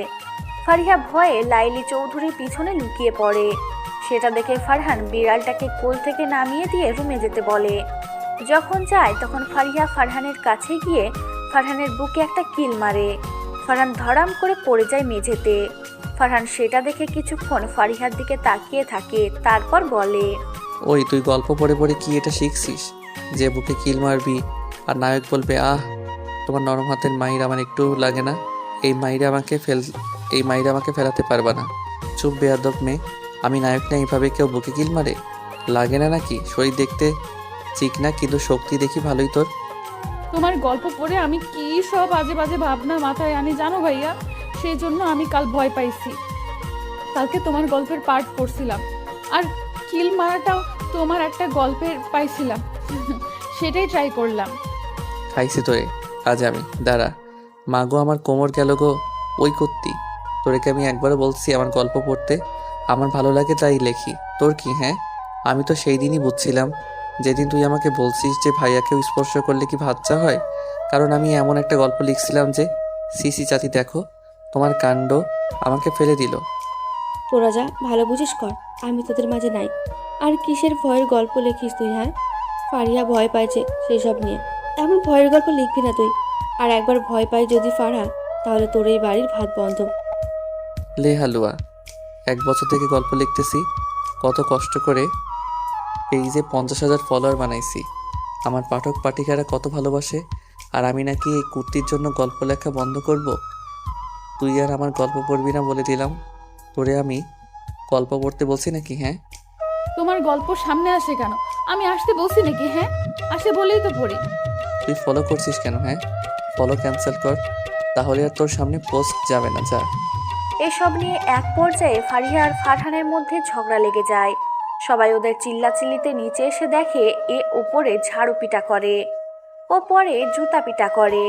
ফারিহা ভয়ে লাইলি চৌধুরীর পিছনে লুকিয়ে পড়ে। সেটা দেখে ফারহান বিড়ালটাকে কোল থেকে নামিয়ে দিয়ে রুমে যেতে বলে। যখন যায় তখন ফারিহা ফারহানের কাছে গিয়ে ফারহানের বুকে একটা কিল মারে। ফারহান ধড়াম করে পড়ে যায় মেঝেতে। ফারহান সেটা দেখে কিছুক্ষণ ফারিহার দিকে তাকিয়ে থাকে, তারপর বলে, ওই তুই গল্প পড়ে পড়ে কি এটা শিখছিস যে বুকে কিল মারবি আর নায়ক বলবে আহ তোমার নরম হাতের মাইর আমার একটু লাগে না? এই মাইরে আমাকে ফেরাতে পারবা না। চুপ বেয়াদব মেয়ে, আমি নায়ক না এইভাবে কেউ বুকে কিল মারে? লাগে না নাকি? শরীর দেখতে চিকনা কিন্তু শক্তি দেখি ভালোই তোর। তোমার গল্প পড়ে আমি কি সব আজে বাজে ভাবনা মাথায় আনি জানো ভাইয়া। সেই জন্য আমি কাল ভয় পাইছি। কালকে তোমার গল্পের পার্ট পড়ছিলাম, আর কিল মারাটাও তোমার একটা গল্পের পাইছিলাম, সেটাই ট্রাই করলাম। খাইছি তোরে আজ আমি। দাঁড়া, মাগো আমার কোমর গেল গো। ওই করতি তোরেকে আমি একবারও বলছি আমার গল্প পড়তে? আমার ভালো লাগে তাই লেখি, তোর কি? হ্যাঁ, আমি তো সেই দিনই বুঝছিলাম যেদিন তুই আমাকে বলছিস যে ভাইয়াকেও স্পর্শ করলে কি বাচ্চা হয়। কারণ আমি এমন একটা গল্প লিখছিলাম যে সিসি চাচি দেখো তোমার কাণ্ড, আমাকে ফেলে দিল। তোরা যা ভালো বুঝিস কর, আমি তোদের মাঝে নাই। আর কিসের ভয়ের গল্প লিখিস তুই? হ্যাঁ, ফারিয়া ভয় পাইছে সেই সব নিয়ে। এমন ভয়ের গল্প লিখবি না তুই। আর একবার ভয় পাই যদি ফারহা, তাহলে তোর এই বাড়ির ভাত বন্ধ। লে হালুয়া, 1 বছর থেকে গল্প লিখতেছি, কত কষ্ট করে পেজে 50,000 ফলোয়ার বানাইছি। আমার পাঠক পাঠিকারা কত ভালোবাসে, আর আমি নাকি এই কুর্তির জন্য গল্প লেখা বন্ধ করব? তুই আর আমার গল্প পড়বি না বলে দিলাম। তোরে আমি গল্প পড়তে বলছি নাকি? হ্যাঁ, তোমার গল্প সামনে আসে কেন? আমি আসতে বলছি নাকি? হ্যাঁ, আসে বলেই তো পড়ি। তুই ফলো করছিস কেন? হ্যাঁ, ফলো ক্যান্সেল কর, তাহলে আর তোর সামনে পোস্ট যাবে না। যা। এসব নিয়ে এক পর্যায়ে ফারিহা আর ফারহানের মধ্যে ঝগড়া লেগে যায়। সবাই ওদের চিল্লাচিল্লিতে নিচে এসে দেখে এ ওপরে ঝাড়ু পিটা করে, ও পরে জুতা পিটা করে।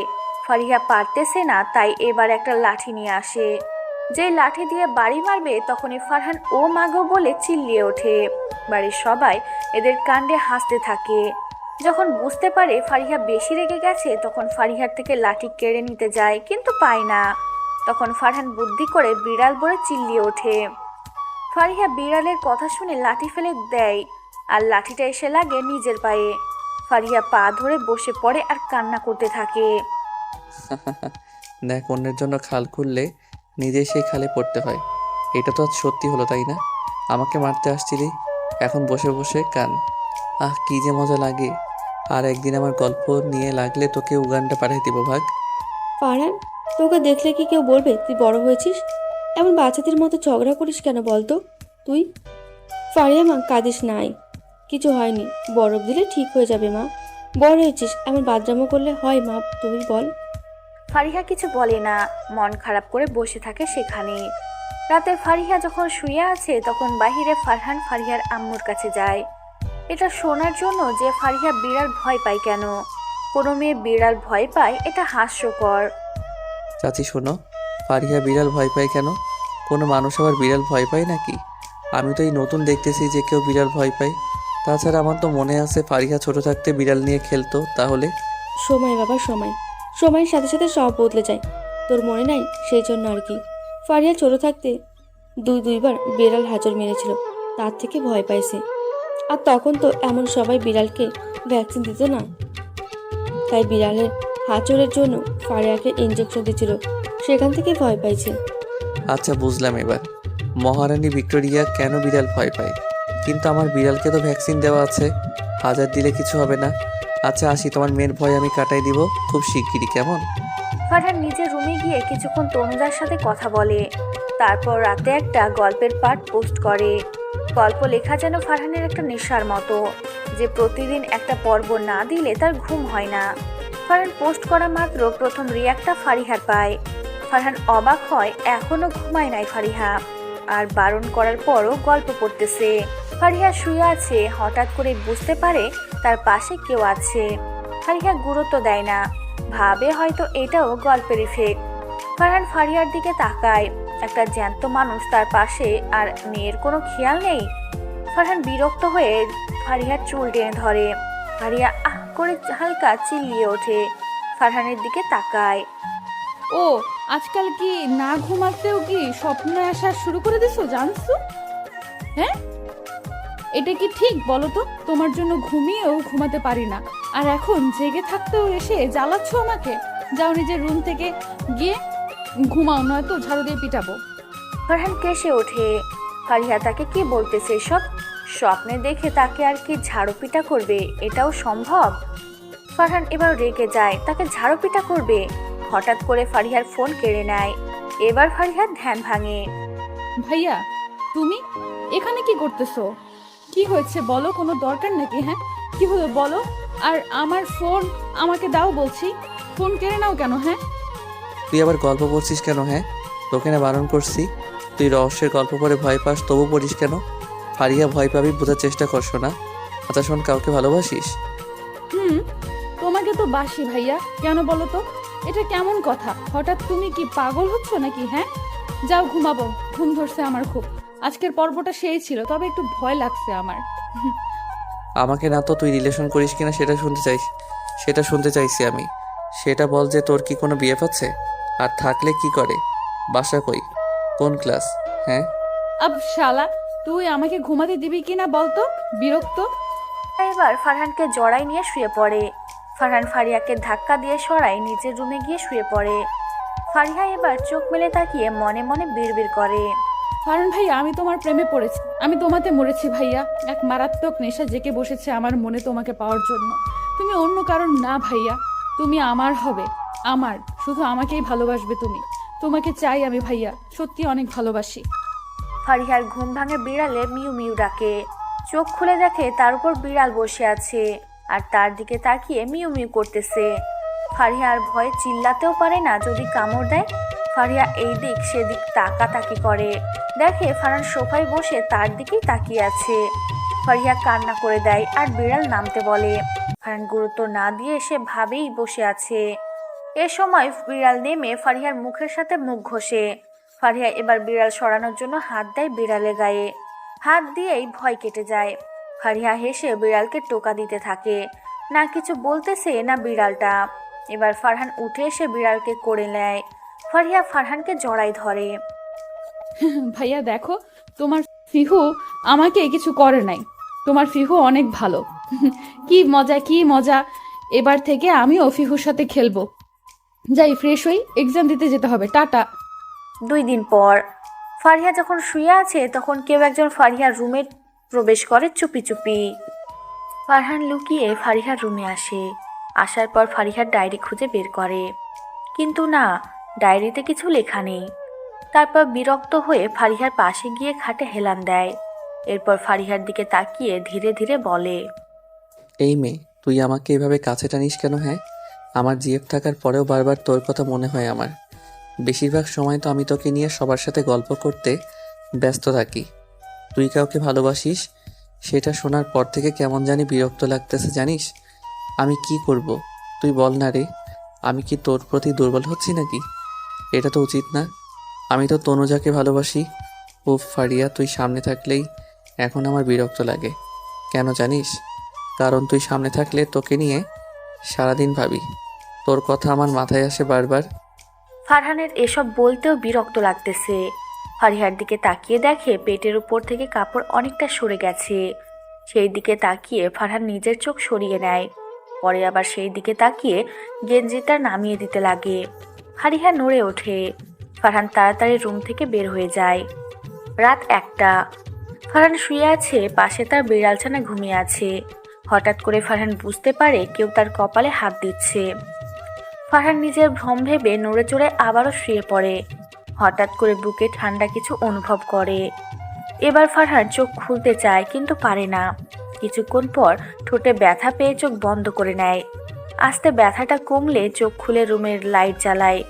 ফারিহা পারতেছে না, তাই এবার একটা লাঠি নিয়ে আসে। যে লাঠি দিয়ে বাড়ি মারবে তখনই ফারহান ও মাগো বলে চিল্লিয়ে ওঠে। বাড়ির সবাই এদের কাণ্ডে হাসতে থাকে। যখন বুঝতে পারে ফারিহা বেশি রেগে গেছে, তখন ফারিহার থেকে লাঠি কেড়ে নিতে যায়, কিন্তু পায় না। তখন ফারহান বুদ্ধি করে বিড়াল বলে চিল্লিয়ে ওঠে। ফারিহা বিড়ালের কথা শুনে লাঠি ফেলে দেয়, আর লাঠিটা এসে লাগে নিজের পায়ে। ফারিহা পা ধরে বসে পড়ে আর কান্না করতে থাকে। দেখ, অন্যের জন্য খাল খুললে নিজেই সেই খালে পড়তে হয়। এটা তো আজ সত্যি হলো, তাই না? আমাকে মারতে আসছিলি, এখন বসে বসে কান। আহ, কি যে মজা লাগে। আর একদিন আমার গল্প নিয়ে লাগলে তোকে উগান্ডা পাঠিয়ে দিব, ভাগ। ফারহান, তোকে দেখলে কি কেউ বলবে তুই বড় হয়েছিস? এমন বাচ্চাদের মতো ঝগড়া করিস কেন বলতো তুই? ফারিয়া মা, কাঁদিস নাই, কিছু হয়নি, বরফ দিলে ঠিক হয়ে যাবে মা। বড় হয়েছিস, এমন বাদরামো করলে হয় মা? তুই বল। ফারিহা কিছু বলে না, মন খারাপ করে বসে থাকে সেখানে। রাতে ফারিহা যখন শুয়ে আছে, তখন বাহিরে ফারহান ফারিহার আম্মুর কাছে যায়, এটা শোনার জন্য যে ফারিহা বিড়াল ভয় পায় কেন। কোনো মেয়ে বিড়াল ভয় পায়, এটা হাস্যকর। চাচি শোনো, ফারিহা বিড়াল ভয় পায় কেন? কোনো মানুষ আবার বিড়াল ভয় পায় নাকি? আমি তো এই নতুন দেখতেছি যে কেউ বিড়াল ভয় পায়। তাছাড়া আমার তো মনে আছে ফারিহা ছোট থাকতে বিড়াল নিয়ে খেলতো। তাহলে সময় বাবা, সময়, সময়ের সাথে সাথে সব বদলে যায়। তোর মনে নাই? সেই জন্য আর কি। ফারিয়া ছোট থাকতে দুইবার বিড়াল হাঁচড় মেরেছিল, তার থেকে ভয় পাইছে। আর তখন তো এমন সবাই বিড়ালকে ভ্যাকসিন দিত না, তাই বিড়ালের হাঁচড়ের জন্য ফারিয়াকে ইঞ্জেকশন দিয়েছিল, সেখান থেকে ভয় পাইছে। আচ্ছা, বুঝলাম এবার মহারানী ভিক্টোরিয়া কেন বিড়াল ভয় পায়। কিন্তু আমার বিড়ালকে তো ভ্যাকসিন দেওয়া আছে, 1000 দিলে কিছু হবে না। আচ্ছা আসি, তোমার মেয়ের ভয় আমি কাটাই দিব খুব শিগগিরই, কেমন? ফারহান নিজের রুমে গিয়ে কিছুক্ষণ তনুজার সাথে কথা বলে, তারপর রাতে একটা গল্পের পাঠ পোস্ট করে। গল্প লেখা যেন ফারহানের একটা নেশার মতো, যে প্রতিদিন একটা পর্ব না দিলে তার ঘুম হয় না। ফারহান পোস্ট করা মাত্র প্রথম রিয়াক্টটা ফারিহার পায়। ফারহান অবাক হয়, এখনো ঘুমায় নাই ফারিহা, আর বারণ করার পরও গল্প পড়তেছে। ফারিহা শুয়ে আছে, হঠাৎ করে বুঝতে পারে তার পাশে কেউ আছে। ফারিহা গুরুত্ব দেয় না, ভাবে হয়তো এটাও গল্পের ইফেক্ট। ফারহান ফারিহার দিকে তাকায়, একটা জ্যান্ত মানুষ তার পাশে, আর মেয়ের কোনো খেয়াল নেই। ফারহান বিরক্ত হয়ে ফারিহার চুল টেনে ধরে। ফারিহা আহ করে হালকা চিল্লিয়ে ওঠে, ফারহানের দিকে তাকায়। ও, আজকাল কি না ঘুমাতেও কি স্বপ্নে আসা শুরু করে দিছো, জানছো? হ্যাঁ, এটা কি ঠিক বলো তো? তোমার জন্য ঘুমিয়েও ঘুমাতে পারি না, আর এখন জেগে থাকতেও এসে জ্বালাচ্ছ আমাকে। যাও নিজের রুম থেকে গিয়ে ঘুমাও, নয়তো ঝাড়ু দিয়ে পিটাবো। ফারহান কেসে ওঠে। ফারিহা তাকে কি বলতেছে সব? স্বপ্নে দেখে তাকে আর কি ঝাড়ু পিটা করবে? এটাও সম্ভব? ফারহান এবার রেগে যায়, তাকে ঝাড়ু পিটা করবে। হঠাৎ করে ফারিহার ফোন কেড়ে নেয়। এবার ফারিহার ধ্যান ভাঙে। ভাইয়া, তুমি এখানে কি করতেছো? কি হয়েছে বলো, কোনো দরকার নাকি? হ্যাঁ, কি হলো বলো। আর আমার ফোন আমাকে দাও বলছি, ফোন কেড়ে নাও কেন? হ্যাঁ, তুই আবার গল্প পড়ছিস কেন? হ্যাঁ, তোকে না বারণ করছি? তুই রহস্যের গল্প পড়ে ভয় পাস, তবু পড়িস কেন? ফারিয়া ভয় পাবি, বোঝার চেষ্টা করছো না। আচ্ছা শোন, কাউকে ভালোবাসিস? তোমাকে তো বাসি ভাইয়া। কেন বলো তো? এটা কেমন কথা? হঠাৎ তুমি কি পাগল হচ্ছ নাকি? হ্যাঁ, যাও ঘুমাবো, ঘুম ধরছে আমার খুব। আজকের পর্বটা সেই ছিল, তবে একটু ভয় লাগছে আমার। আমাকে না তো তুই রিলেশন করিস কিনা সেটা শুনতে চাইছি আমি। সেটা বল যে তোর কি কোনো বিয়ে পাচ্ছে? আর থাকলে কি করে? বাসা কই? কোন ক্লাস? হ্যাঁ, আব শালা, তুই আমাকে ঘুমাতে দিবি কিনা বলতো? বিরক্ত। এবার ফারহানকে জড়াই নিয়ে শুয়ে পড়ে। ফারহান ফারিয়াকে ধাক্কা দিয়ে সরায় নিজের রুমে গিয়ে শুয়ে পড়ে। ফারিয়া এবার চোখ মেলে তাকিয়ে মনে মনে বিড়বিড় করে। ফারহান ভাইয়া, আমি তোমার প্রেমে পড়েছি, আমি তোমাতে মরেছি ভাইয়া। এক মারাত্মক নেশা জেগে বসেছে আমার মনে তোমাকে পাওয়ার জন্য। তুমি অন্য কারণ না ভাইয়া, তুমি আমার হবে, আমার, শুধু আমাকেই ভালোবাসবে তুমি। তোমাকে চাই আমি ভাইয়া, সত্যি অনেক ভালোবাসি। ফারিয়ার ঘুম ভাঙে বিড়ালে মিউ মিউ ডাকে। চোখ খুলে দেখে তার উপর বিড়াল বসে আছে আর তার দিকে তাকিয়ে মিউ মিউ করতেছে। ফারিয়া আর ভয়ে চিল্লাতেও পারে না যদি কামড় দেয়। ফারিয়া এই দিক সেদিক তাকাতাকি করে, দেখে ফারহান সোফায় বসে তার দিকেই তাকিয়ে আছে। ফারিয়া কান্না করে দেয় আর বিড়াল নামতে বলে। ফারহান গুরুত্ব না দিয়ে সে ভাবেই বসে আছে। এ সময় বিড়াল নেমে ফারিয়ার মুখের সাথে মুখ ঘষে। ফারিয়া এবার বিড়াল সরানোর জন্য হাত দেয় বিড়ালের গায়ে। হাত দিয়েই ভয় কেটে যায়। ফারিয়া হেসে বিড়ালকে টোকা দিতে থাকে। না কিছু বলতেছে না বিড়ালটা। এবার ফারহান উঠে এসে বিড়ালকে করে নেয়। ফারিয়া ফারহানকে জড়াই ধরে। ভাইয়া দেখো, তোমার ফিহু আমাকে কিছু করে নাই, তোমার ফিহু অনেক ভালো। কি মজা, কি মজা। এবার থেকে আমিও ফিহুর সাথে খেলবো। যাই ফ্রেশ হই, এক্সাম দিতে যেতে হবে, টাটা। 2 দিন পর ফারিয়া যখন শুয়ে আছে তখন কেউ একজন ফারিয়ার রুমে প্রবেশ করে চুপি চুপি। ফারহান লুকিয়ে ফারিহার রুমে আসে। আসার পর ফারিহার ডায়েরি খুঁজে বের করে, কিন্তু না, ডায়েরিতে কিছু লেখা নেই। তারপর বিরক্ত হয়ে ফারিহার পাশে গিয়ে খাটে হেলান দেয়। এরপর ফারিহার দিকে তাকিয়ে ধীরে ধীরে বলে, এই মেয়ে, তুই আমাকে এভাবে কাছে টানিস কেন? হ্যাঁ, আমার জিএফ থাকার পরেও বারবার তোর কথা মনে হয় আমার। বেশিরভাগ সময় তো আমি তোকে নিয়ে সবার সাথে গল্প করতে ব্যস্ত থাকি। তুই কাউকে ভালোবাসিস সেটা শোনার পর থেকে কেমন জানি বিরক্ত লাগতেছে, জানিস? আমি কি করব তুই বল না রে। আমি কি তোর প্রতি দুর্বল হচ্ছি নাকি? এটা তো উচিত না। আমি তো তনুজাকে ভালোবাসি। ও ফারিয়া, তুই সামনে থাকলেই এখন আমার বিরক্ত লাগে। কেন জানিস? কারণ তুই সামনে থাকলে তোকে নিয়ে সারাদিন ভাবি, তোর কথা আমার মাথায় আসে বারবার। ফারহানের এসব বলতেও বিরক্ত লাগতেছে। ফারিহার দিকে তাকিয়ে দেখে পেটের উপর থেকে কাপড় অনেকটা সরে গেছে। সেই দিকে তাকিয়ে ফারহান নিজের চোখ সরিয়ে নেয়। পরে আবার সেই দিকে তাকিয়ে গেঞ্জিটা নামিয়ে দিতে লাগে। ফারিহা নড়ে ওঠে। ফারহান তাড়াতাড়ি রুম থেকে বের হয়ে যায়। রাত 1টা। ফারহান শুয়ে আছে, পাশে তার বিড়ালছানা ঘুমিয়ে আছে। হঠাৎ করে ফারহান বুঝতে পারে কেউ তার কপালে হাত দিচ্ছে। ফারহান নিজের ভ্রম ভেবে নড়ে চড়ে আবারও শুয়ে পড়ে। হঠাৎ করে বুকে ঠান্ডা কিছু অনুভব করে। এবার ফারহান চোখ খুলতে চায় কিন্তু পারে না। কিছুক্ষণ পর ঠোঁটে ব্যথা পেয়ে চোখ বন্ধ করে নেয়। আস্তে ব্যথাটা কমলে চোখ খুলে রুমের লাইট জ্বালায়।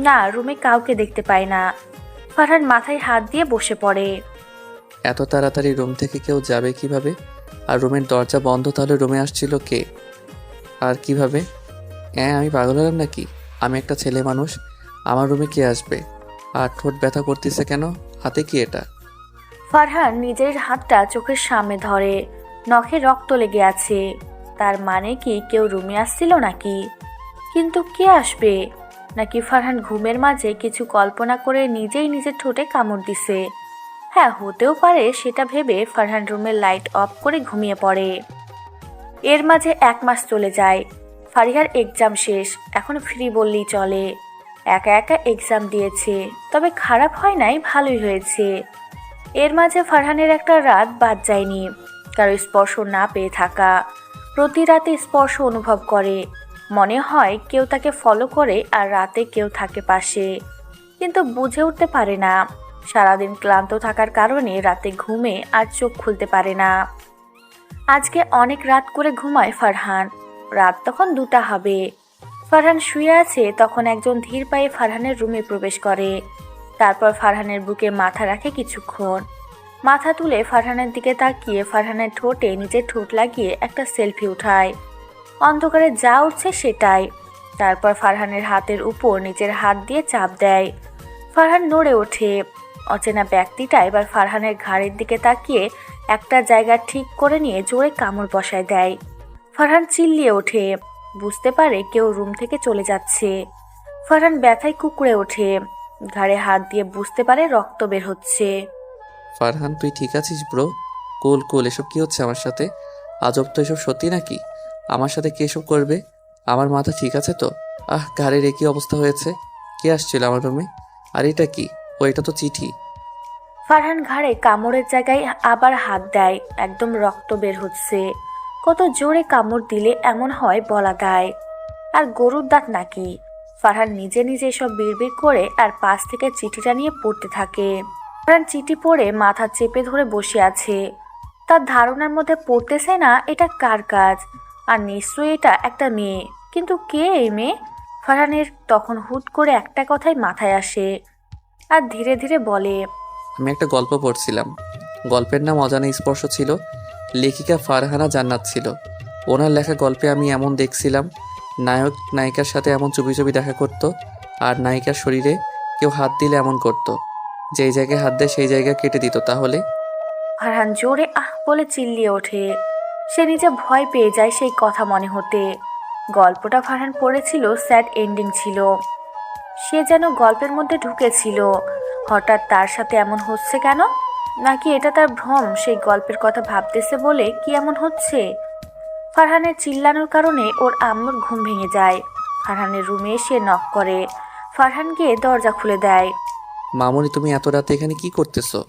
না, রুমে কাউকে দেখতে পায় না। ফারহান মাথায় হাত দিয়ে বসে পড়ে। এত তাড়াতাড়ি রুম থেকে কেউ যাবে কিভাবে? আর রুমের দরজা বন্ধ, তাহলে রুমে আসছিল কে আর কিভাবে? আমি পাগল হলাম নাকি? আমি একটা ছেলে মানুষ, আমার রুমে কে আসবে? আর ঠোঁট ব্যথা করতেছে কেন? হাতে কি এটা? ফারহান নিজের হাতটা চোখের সামনে ধরে। নখে রক্ত লেগে আছে। তার মানে কি কেউ রুমে আসছিল নাকি? কিন্তু কে আসবে? নাকি ফারহান ঘুমের মাঝে কিছু কল্পনা করে নিজেই নিজের ঠোঁটে কামড় দিছে? হ্যাঁ, হতেও পারে। সেটা ভেবে ফারহান রুমের লাইট অফ করে ঘুমিয়ে পড়ে। এর মাঝে 1 মাস চলে যায়। ফারিহার এক্সাম শেষ, এখন ফ্রি বললেই চলে। একা একা এক্সাম দিয়েছে, তবে খারাপ হয় নাই, ভালোই হয়েছে। এর মাঝে ফারহানের একটা রাত বাদ যায়নি কারো স্পর্শ না পেয়ে থাকা। প্রতি রাতে স্পর্শ অনুভব করে, মনে হয় কেউ তাকে ফলো করে আর রাতে কেউ থাকে পাশে, কিন্তু বুঝে উঠতে পারে না। সারাদিন ক্লান্ত থাকার কারণে রাতে ঘুমে আর চোখ খুলতে পারে না। আজকে অনেক রাত করে ঘুমায় ফারহান। রাত তখন 2টা হবে। ফারহান শুয়ে আছে, তখন একজন ধীর পায়ে ফারহানের রুমে প্রবেশ করে। তারপর ফারহানের বুকে মাথা রাখে কিছুক্ষণ। মাথা তুলে ফারহানের দিকে তাকিয়ে ফারহানের ঠোঁটে নিজের ঠোঁট লাগিয়ে একটা সেলফি উঠায়। অন্ধকারে যা উঠছে সেটাই। তারপর ফারহানের হাতের উপর নিজের হাত দিয়ে চাপ দেয়। ফারহান নড়ে ওঠে। অচেনা ব্যক্তিটা এবার ফারহানের ঘাড়ের দিকে তাকিয়ে একটা জায়গা ঠিক করে নিয়ে জোরে কামড় বসায় দেয়। ফারহান চিল্লিয়ে ওঠে। বুঝতে পারে কেউ রুম থেকে চলে যাচ্ছে। ফারহান ব্যথায় কুঁকড়ে ওঠে। ঘাড়ে হাত দিয়ে বুঝতে পারে রক্ত বের হচ্ছে। ফারহান, তুই ঠিক আছিস ব্রো? কুল কুল, এসব কি হচ্ছে আমার সাথে? আজব তো, এসব সত্যি নাকি? আমার সাথে কে এসব করবে? আমার মাথা ঠিক আছে তো? ঘাড়ের একই অবস্থা হয়েছে। কে আসছিল আমার রুমে? আর এটা কি? ও, এটা তো চিঠি। ফারহান ঘাড়ে কামড়ের জায়গায় আবার হাত দেয়, একদম রক্ত বের হচ্ছে। কত জোরে কামড় দিলে এমন হয় বলা দেয়। আর গরুর দাঁত নাকি? ফারহান নিজে নিজে সব বিড়বিড় করে আর পাশ থেকে চিঠিটা নিয়ে পড়তে থাকে। ফারহান চিঠি পড়ে মাথা চেপে ধরে বসে আছে। তার ধারণার মধ্যে পড়তেছে না এটা কার কাজ, আর নিশ্চয়ই এটা একটা মেয়ে। কিন্তু কে এই মেয়ে? ফারহানের তখন হুট করে একটা কথাই মাথায় আসে আর ধীরে ধীরে বলে, আমি একটা গল্প পড়ছিলাম। গল্পের নাম অজানা স্পর্শ ছিল। লেখিকা ফারহানা জান্নাত ছিল। ওনার লেখা গল্পে আমি এমন দেখছিলাম, নায়ক নায়িকার সাথে এমন চুপি চুপি দেখা করতো, আর নায়িকার শরীরে কেউ হাত দিলে এমন করতো, যেই জায়গায় হাত দেয় সেই জায়গা কেটে দিত। তাহলে ফারহান জোরে আহ বলে চিল্লিয়ে ওঠে। সে নিজে ভয় পেয়ে যায় সেই কথা মনে হতে। গল্পটা ফারহান পড়েছিল, স্যাড এন্ডিং ছিল। সে যেন গল্পের মধ্যে ঢুকেছিল। হঠাৎ তার সাথে এমন হচ্ছে কেন? নাকি এটা তার ভ্রম, সেই গল্পের কথা ভাবতেছে বলে কি এমন হচ্ছে? ফারহানের চিল্লানোর কারণে ওর আম্মুর ঘুম ভেঙে যায়। ফারহানের রুমে এসে নক করে। ফারহান গিয়ে দরজা খুলে দেয়। মামুনি, তুমি এত রাতে এখানে কি করতেছো?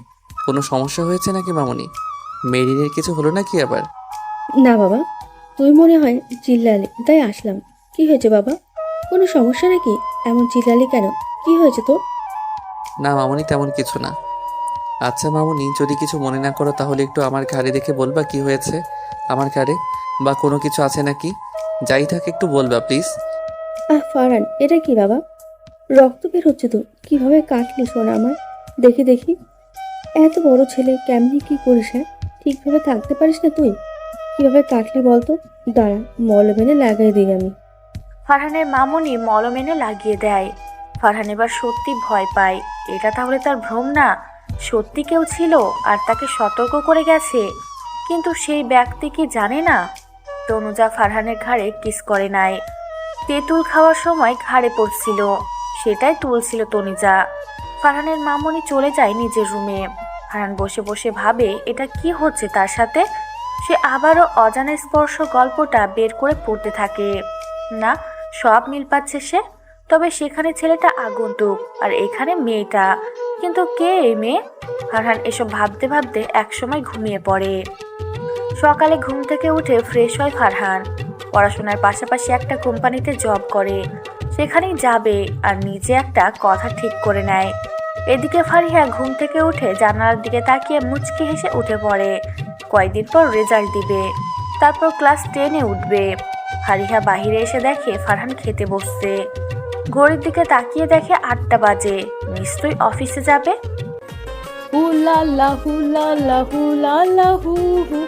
কোনো সমস্যা হয়েছে নাকি মামুনি? মেরিনের কিছু হলো নাকি আবার? না বাবা, তুই মনে হয় চিল্লালি তাই আসলাম। কি হয়েছে বাবা? কোনো সমস্যা নাকি? এমন চিল্লালি কেন? কি হয়েছে তোর? না মামুনি, তেমন কিছু না। আচ্ছা মামুনি, যদি কিছু মনে না করো তাহলে একটু আমার ঘাড়ে দেখে বলবা কি হয়েছে আমার ঘাড়ে, বা কোনো কিছু আছে নাকি? যাই থাকে একটু বলবা প্লিজ। ফারহান, এটা কি বাবা? রক্ত বের হচ্ছে তো। কিভাবে কাটলি শোনা আমার? দেখি দেখি। এত বড় ছেলে কেমনি কি করিস? হ্যাঁ, ঠিকভাবে থাকতে পারিস না তুই? কিভাবে কাটলি বলতো? দাঁড়া, মলম এনে লাগাই দিই আমি। ফারহানের মামুনি মলম এনে লাগিয়ে দেয়। ফারহান এবার সত্যি ভয় পায়। এটা তাহলে তার ভ্রম না, সত্যি কেউ ছিল আর তাকে সতর্ক করে গেছে। কিন্তু সেই ব্যক্তি কি জানে না? তনুজা ফারহানের ঘাড়ে কিস করে নাই। তেঁতুল খাওয়ার সময় ঘাড়ে পড়ছিল, সেটাই তুলছিল তনুজা। ফারহানের মামুনি চলে যায় নিজের রুমে। ফারহান বসে বসে ভাবে এটা কি হচ্ছে তার সাথে। সে আবারও অজানা স্পর্শ গল্পটা বের করে পড়তে থাকে। না, সব মিল পাচ্ছে সে। তবে সেখানে ছেলেটা আগন্তুক আর এখানে মেয়েটা, কিন্তু কে এই মেয়ে? ফারহান এসব ভাবতে ভাবতে একসময় ঘুমিয়ে পড়ে। সকালে ঘুম থেকে উঠে ফ্রেশ হয় ফারহান। পড়াশোনার পাশাপাশি একটা কোম্পানিতে জব করে, সেখানেই যাবে আর নিজে একটা কথা ঠিক করে নেয়। এদিকে ফারিহা ঘুম থেকে উঠে জানালার দিকে তাকিয়ে মুচকি হেসে উঠে পড়ে। কয়েকদিন পর রেজাল্ট দিবে, তারপর ক্লাস 10-এ উঠবে। ফারিহা বাহিরে এসে দেখে ফারহান খেতে বসছে। ঘড়ির দিকে তাকিয়ে দেখে 8টা বাজে, নিশ্চয়ই অফিসে যাবে। হুলা হুলা হুলা হু হু,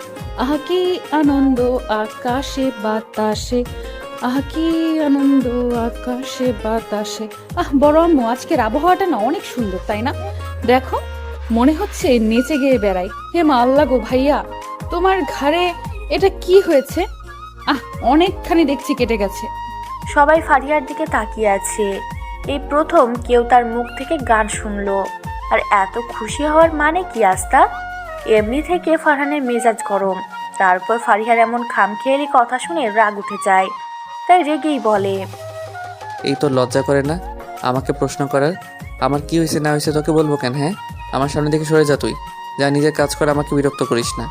আহ কি আনন্দ আকাশে বাতাসে, আহ কি আনন্দ আকাশে বাতাসে। বড় আম্মু, আজকের আবহাওয়াটা না অনেক সুন্দর, তাই না? দেখো, মনে হচ্ছে নেচে গিয়ে বেড়াই। হে মা আল্লাহ গো ভাইয়া, তোমার ঘাড়ে এটা কি হয়েছে? অনেকখানি দেখছি কেটে গেছে। সবাই ফারিয়ার দিকে তাকিয়ে আছে। এই প্রথম কেউ তার মুখ থেকে গান শুনলো। আর এত খুশি হওয়ার মানে কি আস্তা? এমনি থেকে ফারহানের মেজাজ গরম, তারপর ফারিহার এমন খামখেয়ালি কথা শুনে রাগ উঠে যায়। তাই রেগেই বলে, এই তো লজ্জা করে না আমাকে প্রশ্ন করার? আমার কি হয়েছে না হয়েছে তোকে বলবো কেন? হ্যাঁ, আমার সামনে থেকে সরে যা তুই। যা, নিজের কাজ কর, আমাকে বিরক্ত করিস না।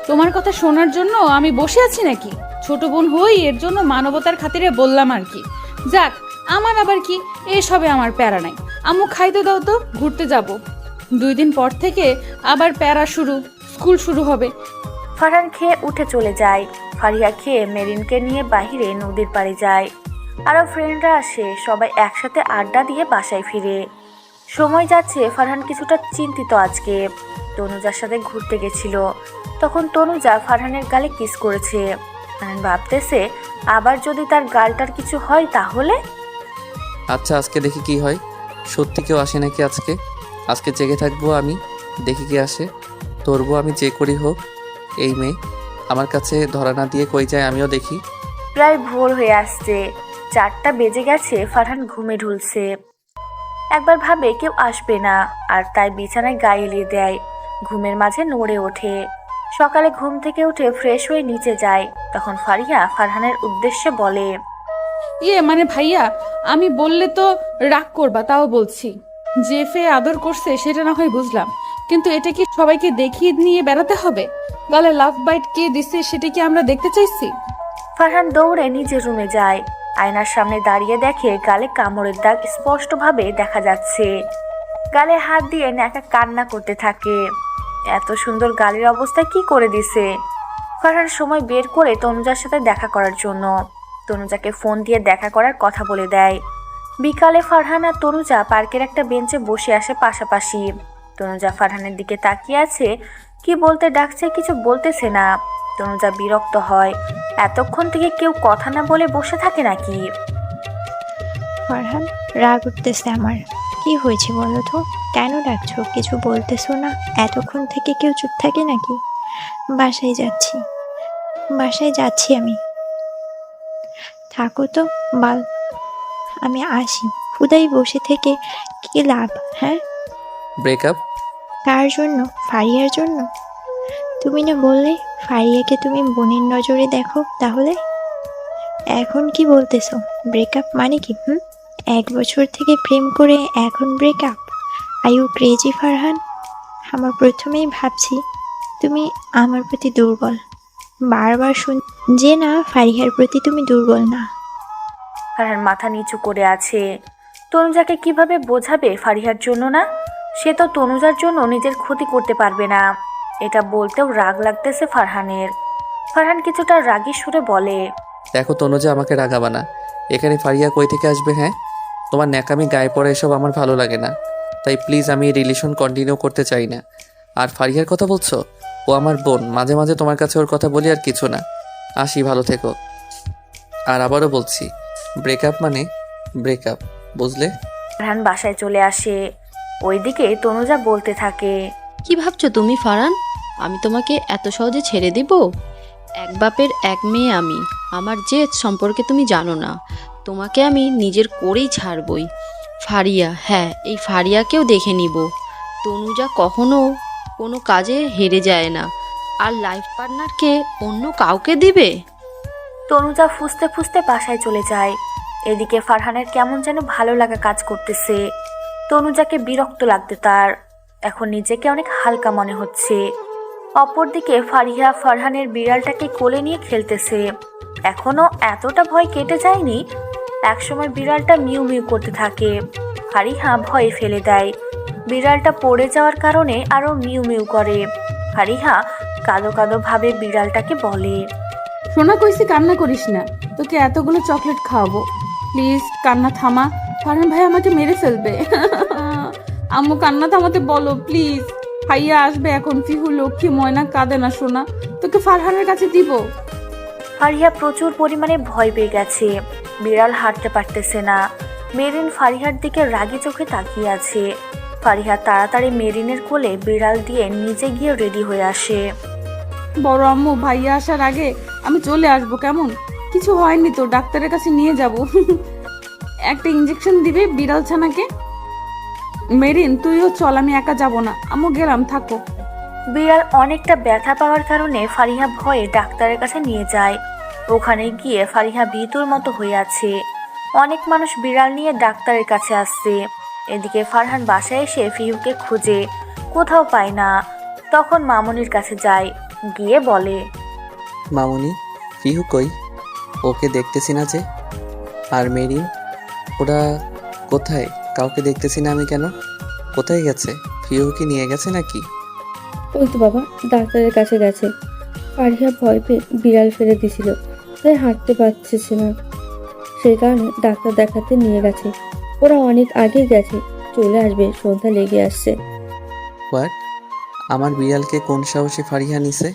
তোমার কথা শোনার জন্য আমি বসে আছি নাকি? ছোট বোন হই, এর জন্য মানবতার খাতিরে বললাম আর কি। যাক, আমার আবার কি, এসবে আমার প্যারা নাই। আম্মু খাইতে দাও তো, ঘুরতে যাব। 2 দিন পর থেকে আবার প্যারা শুরু, স্কুল শুরু হবে। ফারহান খেয়ে উঠে চলে যায়। ফারিহা খেয়ে মেরিনকে নিয়ে বাহিরে নদীর পাড়ে যায়। আরও ফ্রেন্ডরা আসে, সবাই একসাথে আড্ডা দিয়ে বাসায় ফিরে। সময় যাচ্ছে, ফারহান কিছুটা চিন্তিত আজকে। তনুজার সাথে ঘুরতে গেছিল, তখন তনুজা ফারহানের গালে কিস করেছে। ফারহান ভাবতেছে আবার যদি তার গালটার কিছু হয় তাহলে। আচ্ছা, আজকে দেখি কি হয়। সত্যি কেউ আসে নাকি আজকে? আজকে জেগে থাকবো আমি, দেখি কি আসে। ধরবো আমি, যে করি হোক। এই মেয়ে আমার কাছে ধরা না দিয়ে কই যায় আমিও দেখি। প্রায় ভোর হয়ে আসছে, 4টা বেজে গেছে। ফারহান ঘুমে ঢুলছে। একবার ভাবে কেউ আসবে না, আর তাই বিছানায় গায়ে এলিয়ে দেয়। ঘুমের মাঝে নড়ে ওঠে। সকালে ঘুম থেকে উঠে ফ্রেশ হয়ে নিচে যায়। তখন ফারিহা ফারহানের উদ্দেশ্যে বলে, মানে ভাইয়া, আমি বললে তো রাগ করবা, তাও বলছি। যে ফে আদর করছে সেটা না হয় বুঝলাম, কিন্তু এটা কি সবাইকে দেখিয়ে নিয়ে বেড়াতে হবে? গালে লাভ বাইট কে দিছে সেটা কি আমরা দেখতে চাইছি? ফারহান দৌড়ে নিজের রুমে যায়। আয়নার সামনে দাঁড়িয়ে দেখে গালে কামড়ের দাগ স্পষ্টভাবে দেখা যাচ্ছে। গালে হাত দিয়ে ন্যাকা কান্না করতে থাকে। এত সুন্দর গালের অবস্থা কি করে দিছে? ফারহান সময় বের করে তনুজার সাথে দেখা করার জন্য তনুজাকে ফোন দিয়ে দেখা করার কথা বলে দেয়। বিকালে ফারহান আর তনুজা পার্কের একটা বেঞ্চে বসে আসে পাশাপাশি। তনুজা ফারহানের দিকে তাকিয়ে আছে, কি বলতে ডাকছে কিছু বলতেছে না। তনুজা বিরক্ত হয়, এতক্ষণ থেকে কেউ কথা না বলে বসে থাকে নাকি? ফারহান, রাগ উঠতেছে আমার। কি হয়েছে বলো তো? কেন ডাকছো? কিছু বলতেছো না? এতক্ষণ থেকে কেউ চুপ থাকে নাকি? বাসায় যাচ্ছি, বাসায় যাচ্ছি আমি। থাকো তো বাল, আমি আসি। হুদাই বসে থেকে কি লাভ? হ্যাঁ, ব্রেকআপ? কার জন্য? ফারিয়ার জন্য? তুমি না বললে ফারিয়াকে তুমি বোনের নজরে দেখো? তাহলে এখন কি বলতেছো? ব্রেকআপ মানে কি? 1 বছর থেকে প্রেম করে এখন breakup? Are you crazy Farhan? আমার প্রথমেই ভাবছি তুমি আমার প্রতি দুর্বল। বারবার শুন যে না, ফারিহার প্রতি তুমি দুর্বল না। ফারহান মাথা নিচু করে আছে। তনুজাকে কিভাবে বোঝাবে ফারিহার জন্য না? সে তো তনুজার জন্য নিজের ক্ষতি করতে পারবে না। এটা বলতেও রাগ লাগতেছে ফারহানের। ফারহান কিছুটা রাগী সুরে বলে, দেখো তনুজা, আমাকে রাগাবা না। এখানে ফারিয়া কই থেকে আসবে? হ্যাঁ, তোমার ন্যাকামি গায়ে পড়ে এসব আমার ভালো লাগে না। তাই প্লিজ আমি এই রিলেশন কন্টিনিউ করতে চাই না। আর ফারিয়ার কথা বলছো, ও আমার বোন। মাঝে মাঝে তোমার কাছে ওর কথা বলি, আর কিছু না। আসি, ভালো থেকো। আর আবারও বলছি, ব্রেকআপ মানে ব্রেকআপ, বুঝলে? ফারহান বাসায় চলে আসে। ওইদিকে তনুজা বলতে থাকে, কি ভাবছো তুমি ফারহান? আমি তোমাকে এত সহজে ছেড়ে দিব? এক বাপের এক মেয়ে আমি। আমার জেদ সম্পর্কে তুমি জানো না। তোমাকে আমি নিজের করেই ছাড়বই। ফারিয়া, হ্যাঁ, এই ফারিয়াকেও দেখে নিব। তনুজা কখনো কোনো কাজে হেরে যায় না। আর লাইফ পার্টনারকে অন্য কাউকে দিবে? তনুজা ফুসতে ফুসতে বাসায় চলে যায়। এদিকে ফারহানের কেমন যেন ভালো লাগা কাজ করতেছে। তনুজাকে বিরক্ত লাগতে তার। এখন নিজেকে অনেক হালকা মনে হচ্ছে। অপরদিকে ফারিহা ফারহানের বিড়ালটাকে কোলে নিয়ে খেলতেছে। এখনো এতটা ভয় কেটে যায়নি। একসময় বিড়ালটা মিউ মিউ করতে থাকে। ফারিহা ভয়ে ফেলে দেয়। বিড়ালটা পড়ে যাওয়ার কারণে আরো মিউ মিউ করে। ফারিহা কাঁদো কাঁদো ভাবে বিড়ালটাকে বলে, সোনা কইছি কান্না করিস না, তোকে এতগুলো চকলেট খাওয়াবো। প্লিজ কান্না থামা, ফারহান ভাই আমাকে মেরে ফেলবে। আম্মু কান্না থামাতে বলো প্লিজ। ভাইয়া আসবে এখন, ফিহু লক্ষ্মী ময়না কাঁদে না সোনা, তোকে ফারহানের কাছে দিব। ফারিহা প্রচুর পরিমাণে ভয় পেয়ে গেছে। বিড়াল হাঁটতে পারতেছে না। মেরিন ফারিহার দিকে রাগী চোখে তাকিয়ে আছে। ফারিহা তাড়াতাড়ি মেরিনের কোলে বিড়াল দিয়ে নিজে গিয়ে রেডি হয়ে আসে। বড় আম্মু ভাইয়া আসার আগে আমি চলে আসবো, কেমন? কিছু হয়নি তো, ডাক্তারের কাছে নিয়ে যাব। একটা ইঞ্জেকশন দিবে বিড়াল ছানাকে। মেরিন তুইও চল, আমি একা যাব না। আম্মু গেলাম, থাকো। বিড়াল অনেকটা ব্যথা পাওয়ার কারণে ফারিহা ভয়ে ডাক্তারের কাছে নিয়ে যায়। ওখানে গিয়ে ফারিহা ভীতুর মতো হয়ে আছে। অনেক মানুষ বিড়াল নিয়ে ডাক্তারের কাছে আসছে। এদিকে ফারহান বাসায় এসে ফিহুকে খুঁজে কোথাও পায় না। তখন মামুনির কাছে যায়, গিয়ে বলে, মামুনি, ফিহু কই? ওকে দেখতেছি না যে। আর মেরিন, ওরা কোথায়? কাউকে দেখতেছি না আমি, কেন? কোথায় গেছে? ফিহু কি নিয়ে গেছে নাকি? ওই তো বাবা, ডাক্তারের কাছে গেছে। ফারিহা ভয় পেয়ে বিড়াল ফেলে দিছিল, তাই হাঁটতে পারছে না। সেই কারণে ডাক্তার দেখাতে নিয়ে গেছে। ওরা অনেক আগে গেছে, চলে আসবে, সন্ধ্যা লেগে আসছে। হোয়াট? আমার বিড়ালকে কোন সাহসে ফারিহা নিছে?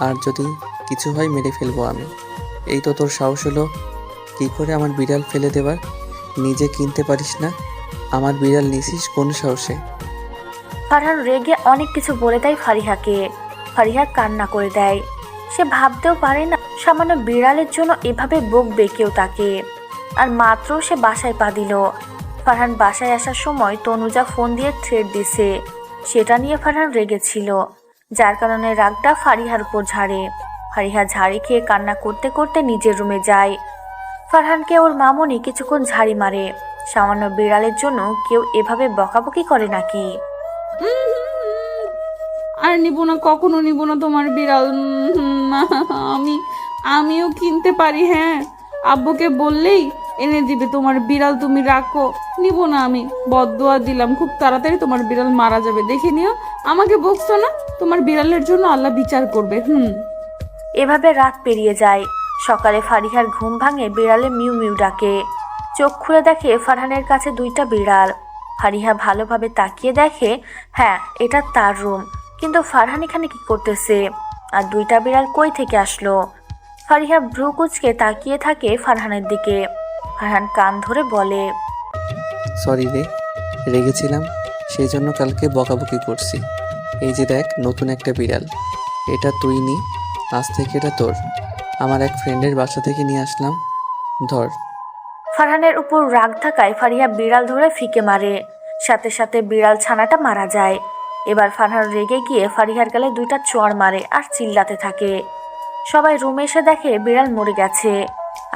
আর যদি কিছু হয় মেরে ফেলবো আমি। এই তো তোর সাহস হলো কি করে আমার বিড়াল ফেলে দেবার? নিজে কিনতে পারিস না, আমার বিড়াল নিছিস কোন সাহসে? ফারহান রেগে অনেক কিছু বলে দেয় ফারিহাকে। ফারিহা কান্না করে দেয়। সে ভাবতেও পারে না সামান্য বিড়ালের জন্য এভাবে বকবে কেউ তাকে। আর মাত্র সে বাসায় পা দিল। ফারহান বাসায় আসার সময় তনুজা ফোন দিয়ে থ্রেট দিছে। সেটা নিয়ে ফারহান রেগেছিল। যার কারণে রাগটা ফারিহার উপর ঝাড়ে। ফারিহা ঝাড়ি খেয়ে কান্না করতে করতে নিজের রুমে যায়। ফারহানকে ওর মামনি কিছুক্ষণ ঝাড়ি মারে। সামান্য বিড়ালের জন্য কেউ এভাবে বকাবকি করে নাকি? আর নিব না, কখনো নিব না তোমার বিড়াল। আমিও কিনতে পারি, হ্যাঁ, আব্বুকে বললেই এনে দিবে তোমার বিড়াল, তুমি রাখো। নিব না আমি, বদদোয়া দিলাম, খুব তাড়াতাড়ি তোমার বিড়াল মারা যাবে, দেখে নিও। আমাকে বকছো না, তোমার বিড়ালের জন্য আল্লাহ বিচার করবে। এভাবে রাত পেরিয়ে যায়। সকালে ফারিহার ঘুম ভাঙে বিড়ালে মিউ মিউ ডাকে। চোখ খুলে দেখে ফারহানের কাছে 2টা বিড়াল। ফারিহা ভালোভাবে তাকিয়ে দেখে, হ্যাঁ, এটা তার রুম, কিন্তু ফারহান এখানে কি করতেছে? আর 2টা বিড়াল কই থেকে আসলো? ফারিহা ভ্রু কুচকে তাকিয়ে থাকে ফারহানের দিকে। ফারহান কান ধরে বলে, সরি রে, রেগেছিলাম, সেই জন্য কালকে বকাবকি করছি। এই যে দেখ, নতুন একটা বিড়াল, এটা তুই নি, আজ থেকে এটা তোর। আমার এক ফ্রেন্ডের বাসা থেকে নিয়ে আসলাম, ধর। ফারহানের উপর রাগ থাকায় ফারিহা বিড়াল ধরে ফিকে মারে। সাথে সাথে বিড়াল ছানাটা মারা যায়। এবার ফারহান রেগে গিয়ে ফারিহার গালে 2টা চড় মারে আর চিল্লাতে থাকে। সবাই রুমে এসে দেখে বিড়াল মরে গেছে,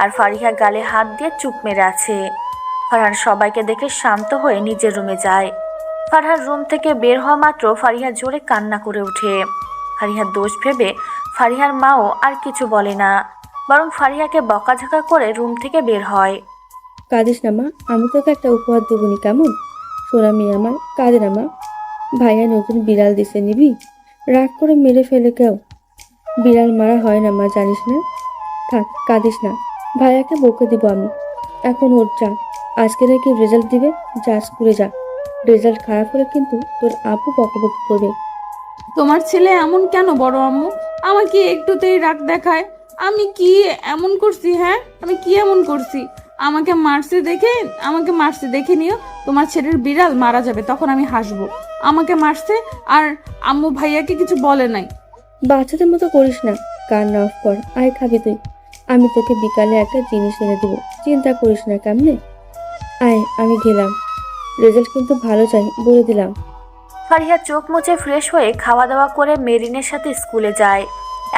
আর ফারিহা গালে হাত দিয়ে চুপ মেরে আছে। ফারহান সবাইকে দেখে শান্ত হয়ে নিজের রুমে যায়। ফারহান রুম থেকে বের হওয়া মাত্র ফারিহা জোরে কান্না করে ওঠে। ফারিহার দোষ ভেবে ফারিহার মাও আর কিছু বলে না, বরং ফারিহাকে বকাঝকা করে রুম থেকে বের হয়। কাঁদিস না মা, আমি তোকে একটা উপহার দেবনি, কেমন? সোনা মেয়ে আমার, কাঁদে না মা। ভাইয়া নতুন বিড়াল দিছে, নিবি? রাগ করে মেরে ফেলে কেউ? বিড়াল মারা হয় না মা, জানিস না? থাক, কাঁদিস না, ভাইয়াকে বকে দিব আমি। এখন ওর যা, আজকে নাকি রেজাল্ট দিবে, যা স্কুলে যা। রেজাল্ট খারাপ হলে কিন্তু তোর আব্বু বকাবকি করবে। তোমার ছেলে এমন কেন বড় আম্মু? আমাকে একটুতেই রাগ দেখায়। আমি কি এমন করছি? হ্যাঁ, আমি কি এমন করছি? আমাকে মারছে দেখে নিও। তোমার ছেলের বিড়াল মারা যাবে, তখন আমি হাসবো। আমাকে মারছে আর আম্মু ভাইয়াকে কিছু বলে নাই। বাচ্চাদের মতো করিস না, কান্না অফ কর। আয় খাবি তুই, আমি তোকে বিকালে একটা জিনিস এনে দেবো, চিন্তা করিস না। কেমনে? আয়, আমি গেলাম। রেজাল্ট কিন্তু ভালো চাই, বলে দিলাম। ফারিহা চোখ মুছে ফ্রেশ হয়ে খাওয়া দাওয়া করে মেরিনের সাথে স্কুলে যায়।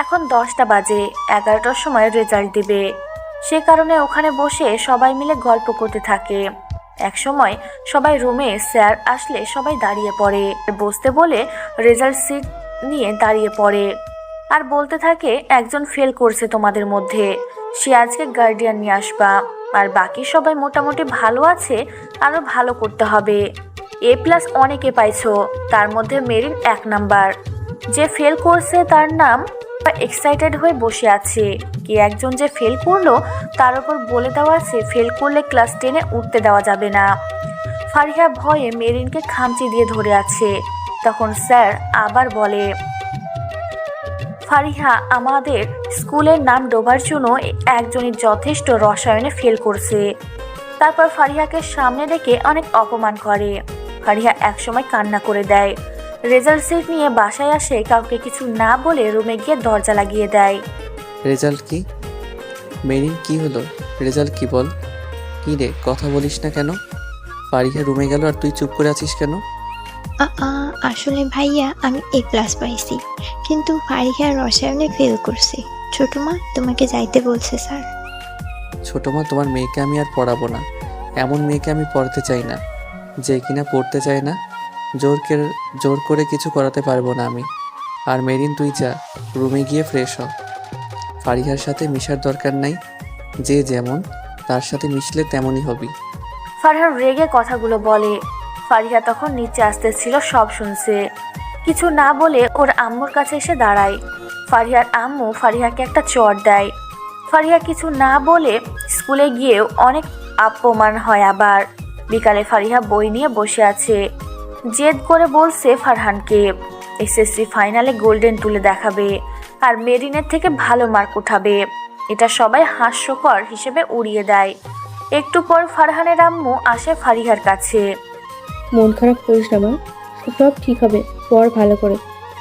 এখন 10টা বাজে, 11টার সময় রেজাল্ট দিবে। সে কারণে ওখানে বসে সবাই মিলে গল্প করতে থাকে। এক সময় সবাই রুমে স্যার আসলে সবাই দাঁড়িয়ে পড়ে। বসতে বলে রেজাল্ট সিট নিয়ে দাঁড়িয়ে পড়ে আর বলতে থাকে, একজন ফেল করছে তোমাদের মধ্যে, সে আজকে গার্ডিয়ান নিয়ে আসবা। আর বাকি সবাই মোটামুটি ভালো আছে, আরও ভালো করতে হবে। A+ অনেকে পাইছো, তার মধ্যে মেরিন 1 নাম্বার। যে ফেল করছে তার নাম। এক্সাইটেড হয়ে বসে আছে। কে একজন যে ফেল করলো তার উপর বলে দেওয়া আছে ফেল করলে ক্লাস 10-এ উঠতে দেওয়া যাবে না। ফারিহা ভয়ে মেরিনকে খামচি দিয়ে ধরে আছে। তখন স্যার আবার বলে, ফারিহা, আমাদের স্কুলের নাম ডোবার জন্য একজনই যথেষ্ট, রসায়নে ফেল করছে। তারপর ফারিহাকে সামনে রেখে অনেক অপমান করে। ফারিহা একসময় কান্না করে দেয়। রেজাল্ট সিট নিয়ে বাসায় আসে, কাউকে কিছু না বলে রুমে গিয়ে দরজা লাগিয়ে দেয়। রেজাল্ট কি? মেরিন, কি হলো? রেজাল্ট কি বল? কি রে, কথা বলিস না কেন? ফারিহা রুমে গেল আর তুই চুপ করে আছিস কেন? আসলে ভাইয়া, আমি A+ পাইছি, কিন্তু ফারিহা রসায়নে ফেল করছে। ছোট মা তোমাকে যাইতে বলছে স্যার। ছোট মা, তোমার মেয়েকে আমি আর পড়াবো না। এমন মেয়েকে আমি পড়াতে চাই না, যে কিনা পড়তে চায় না। জোর করে কিছু করাতে পারবো না আমি। আর মেরিন, তুই যা, রুমে গিয়ে ফ্রেশ হ। ফারিহার সাথে মিশার দরকার নাই, যে যেমন তার সাথে মিশলে তেমনই হবি। ফারহান রেগে কথাগুলো বলে। ফারিহা তখন নিচে আসতেছিল, সব শুনছে। কিছু না বলে ওর আম্মুর কাছে এসে দাঁড়ায়। ফারিহার আম্মু ফারিহাকে একটা চড় দেয়। ফারিহা কিছু না বলে স্কুলে গিয়েও অনেক অপমান হয়। আবার বিকালে ফারিহা বই নিয়ে বসে আছে। জেদ করে বলছে ফারহানকে SSC ফাইনালে গোল্ডেন তুলে দেখাবে আর মেরিনের থেকে ভালো মার্ক উঠাবে। এটা সবাই হাস্যকর হিসেবে উড়িয়ে দেয়। একটু পর ফারহানের আম্মু আসে ফারিহার কাছে। মন খারাপ করিস না মা, সব ঠিক হবে, পড় ভালো করে।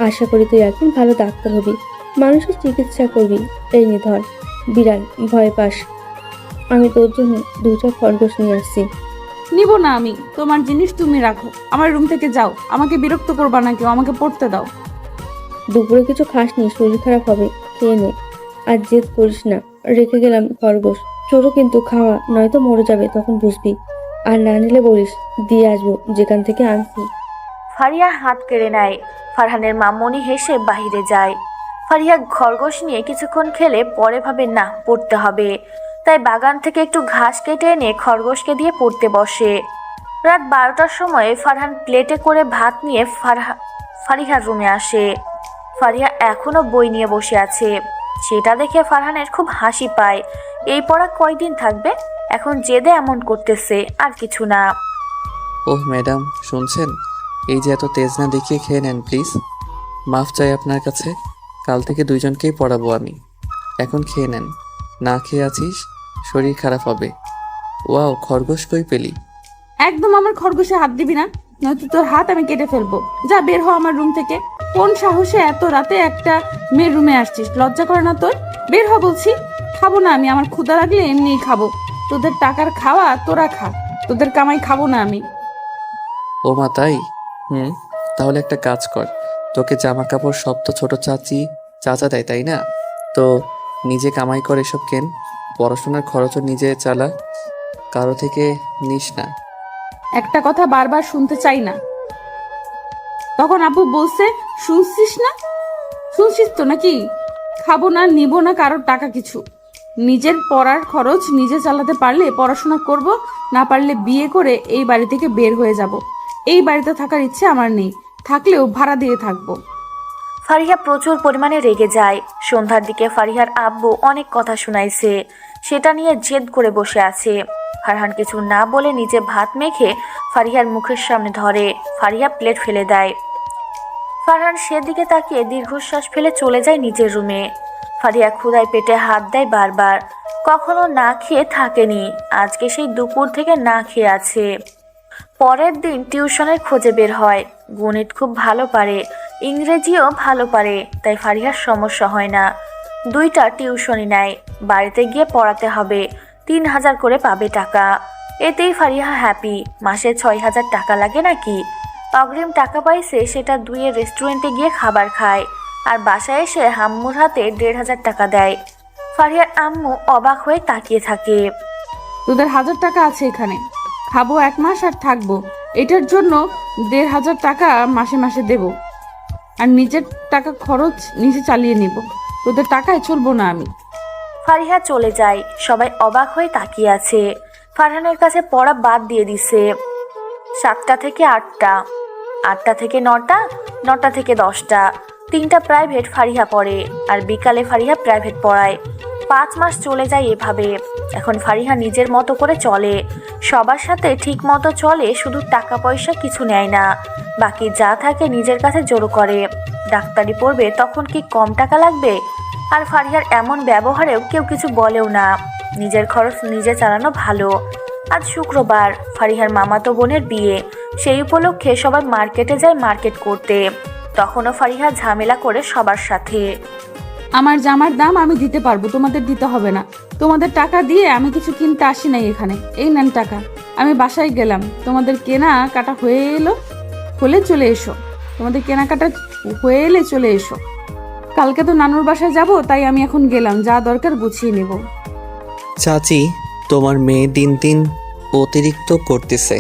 আশা করি তুই একদিন ভালো ডাক্তার হবি, মানুষের চিকিৎসা করবি। এই নে ধর বিড়াল, ভয় পাস? আমি তোর জন্য 2টা খরগোশ নিয়ে আসছি। নিব না আমি, তোমার জিনিস তুমি রাখো। আমার রুম থেকে যাও, আমাকে বিরক্ত করবা না কেউ, আমাকে পড়তে দাও। দুপুরে কিছু খাসনি, শরীর খারাপ হবে, খেয়ে নে। আর জেদ করিস না, রেখে গেলাম খরগোশ। চোরও কিন্তু খাওয়া, নয়তো মরে যাবে, তখন বুঝবি। আর না নিলে বলিস, দিয়ে আসবো যেখান থেকে আনছি। ফারিয়া হাত কেড়ে নেয়। ফারহানের মামনি হেসে বাহিরে যায়। ফারিয়া খরগোশ নিয়ে কিছুক্ষণ খেলে পরে ভাবে না, পড়তে হবে। তাই বাগান থেকে একটু ঘাস কেটে এনে খরগোশকে দিয়ে পড়তে বসে। রাত 12টার সময় ফারহান প্লেটে করে ভাত নিয়ে ফারিহার রুমে আসে। ফারিয়া এখনো বই নিয়ে বসে আছে। সেটা দেখে ফারহানের খুব হাসি পায়। এই পড়া কয়দিন থাকবে? এখন জেদে এমন করতেছে, আর কিছু না। ওহ ম্যাডাম, শুনছেন? এই যে এত তেজ না দেখিয়ে খেয়ে নেন প্লিজ। মাফ চাই আপনার কাছে। কাল থেকে দুইজনকেই পড়াবো আমি। এখন খেয়ে নেন। না খেয়ে আছিস, শরীর খারাপ হবে। ওয়াও, খরগোশ কই পেলি? একদম আমার খরগোশে হাত দিবি না, নয়তো তোর হাত আমি কেটে ফেলবো। যা, বের হ আমার রুম থেকে। কোন সাহসে এত রাতে একটা মেয়ের রুমে আসছিস? লজ্জা করে না তোর? বের হ বলছি। খাবো না আমি, আমার ক্ষুধা লাগলে এমনিই খাবো। তোদের টাকার খাওয়া তোরা খা, তোদের কামাই খাবো না আমি। ও মা, তাই? তাহলে একটা কাজ কর, তোকে জামা কাপড় সব তো ছোট চাচা দেয়, তাই না? তো নিজে কামাই করে এসব কেন, পড়াশোনার খরচও নিজে চালা, কারো থেকে নিস না। একটা কথা বারবার শুনতে চাই না। তখন আব্বু বলছে, শুনছিস না? শুনছিস তো নাকি? খাবো না, নিব না কারোর টাকা কিছু। নিজের পড়ার খরচ নিজে চালাতে পারলে পড়াশোনা করব, না পারলে বিয়ে করে এই বাড়ি থেকে বের হয়ে যাব। এই বাড়িতে থাকার ইচ্ছে আমার নেই, থাকলেও ভাড়া দিয়ে থাকবো। ফারিহা প্রচুর পরিমাণে রেগে যায়। সন্ধ্যার দিকে ফারিহার আব্বু অনেক কথা শুনাইছে, সেটা নিয়ে জেদ করে বসে আছে। ফারহান কিছু না বলে নিজে ভাত মেখে ফারিহার মুখের সামনে ধরে। ফারিহা প্লেট ফেলে দেয়। ফারহান সেদিকে তাকিয়ে দীর্ঘশ্বাস ফেলে চলে যায় নিজের রুমে। ফারিহা ক্ষুধায় পেটে হাত দেয় বারবার। কখনো না খেয়ে থাকেনি, আজকে সেই দুপুর থেকে না খেয়ে আছে। পরের দিন টিউশনের খোঁজে বের হয়। গণিত খুব ভালো পারে, ইংরেজিও ভালো পারে, তাই ফারিহার সমস্যা হয় না। 2টা টিউশনই নেয়। বাড়িতে গিয়ে পড়াতে হবে, 3000 করে পাবে টাকা। এতেই ফারিহা হ্যাপি। মাসে 6000 টাকা লাগে নাকি? অগ্রিম টাকা পাইছে, সেটা 2 রেস্টুরেন্টে গিয়ে খাবার খায়, আর বাসায় এসে আম্মুর হাতে 1500 টাকা দেয়। ফারিহার আম্মু অবাক হয়ে তাকিয়ে থাকে। তোদের 1000 টাকা আছে এখানে, খাবো 1 মাস আর থাকবো। এটার জন্য 1500 টাকা মাসে মাসে দেব, আর নিজের টাকা খরচ নিজে চালিয়ে নিব। তোদের টাকায় চলবো না আমি। ফারিহা চলে যায়। সবাই অবাক হয়ে তাকিয়ে আছে। ফারহানের কাছে পড়া বাদ দিয়ে দিছে। 7টা থেকে 8টা, 8টা থেকে 9টা, 9টা থেকে 10টা। 3টা প্রাইভেট ফারিহা পড়ে, আর বিকালে ফারিহা প্রাইভেট পড়ায়। 5 মাস চলে যায় এভাবে। এখন ফারিহা নিজের মতো করে চলে, সবার সাথে ঠিক মতো চলে, শুধু টাকা পয়সা কিছু নেয় না, বাকি যা থাকে নিজের কাছে জড়ো করে। ডাক্তারি পড়বে, তখন কি কম টাকা লাগবে? আর ফারিহার এমন ব্যবহারেও কেউ কিছু বলেও না। নিজের খরচ নিজে চালানো ভালো। আজ শুক্রবার, ফারিহার মামাতো বোনের বিয়ে। সেই উপলক্ষে সবাই মার্কেটে যায় মার্কেট করতে। তখনও ফারিহা ঝামেলা করে সবার সাথে। আমার জামার দাম আমি দিতে পারবো, তোমাদের দিতে হবে না। তোমাদের টাকা দিয়ে আমি কিছু কিনতে আসি নাই এখানে। এই নেন টাকা, আমি বাসায় গেলাম। তোমাদের কেনাকাটা হয়ে এলো, হলে চলে এসো। তোমাদের কেনাকাটা হয়ে এলে চলে এসো। কালকে তো নানুর বাসায় যাব, তাই আমি এখন গেলাম, যা দরকার গুছিয়ে নেব। চাচি, তোমার মেয়ে দিন দিন অতিরিক্ত করতেছে।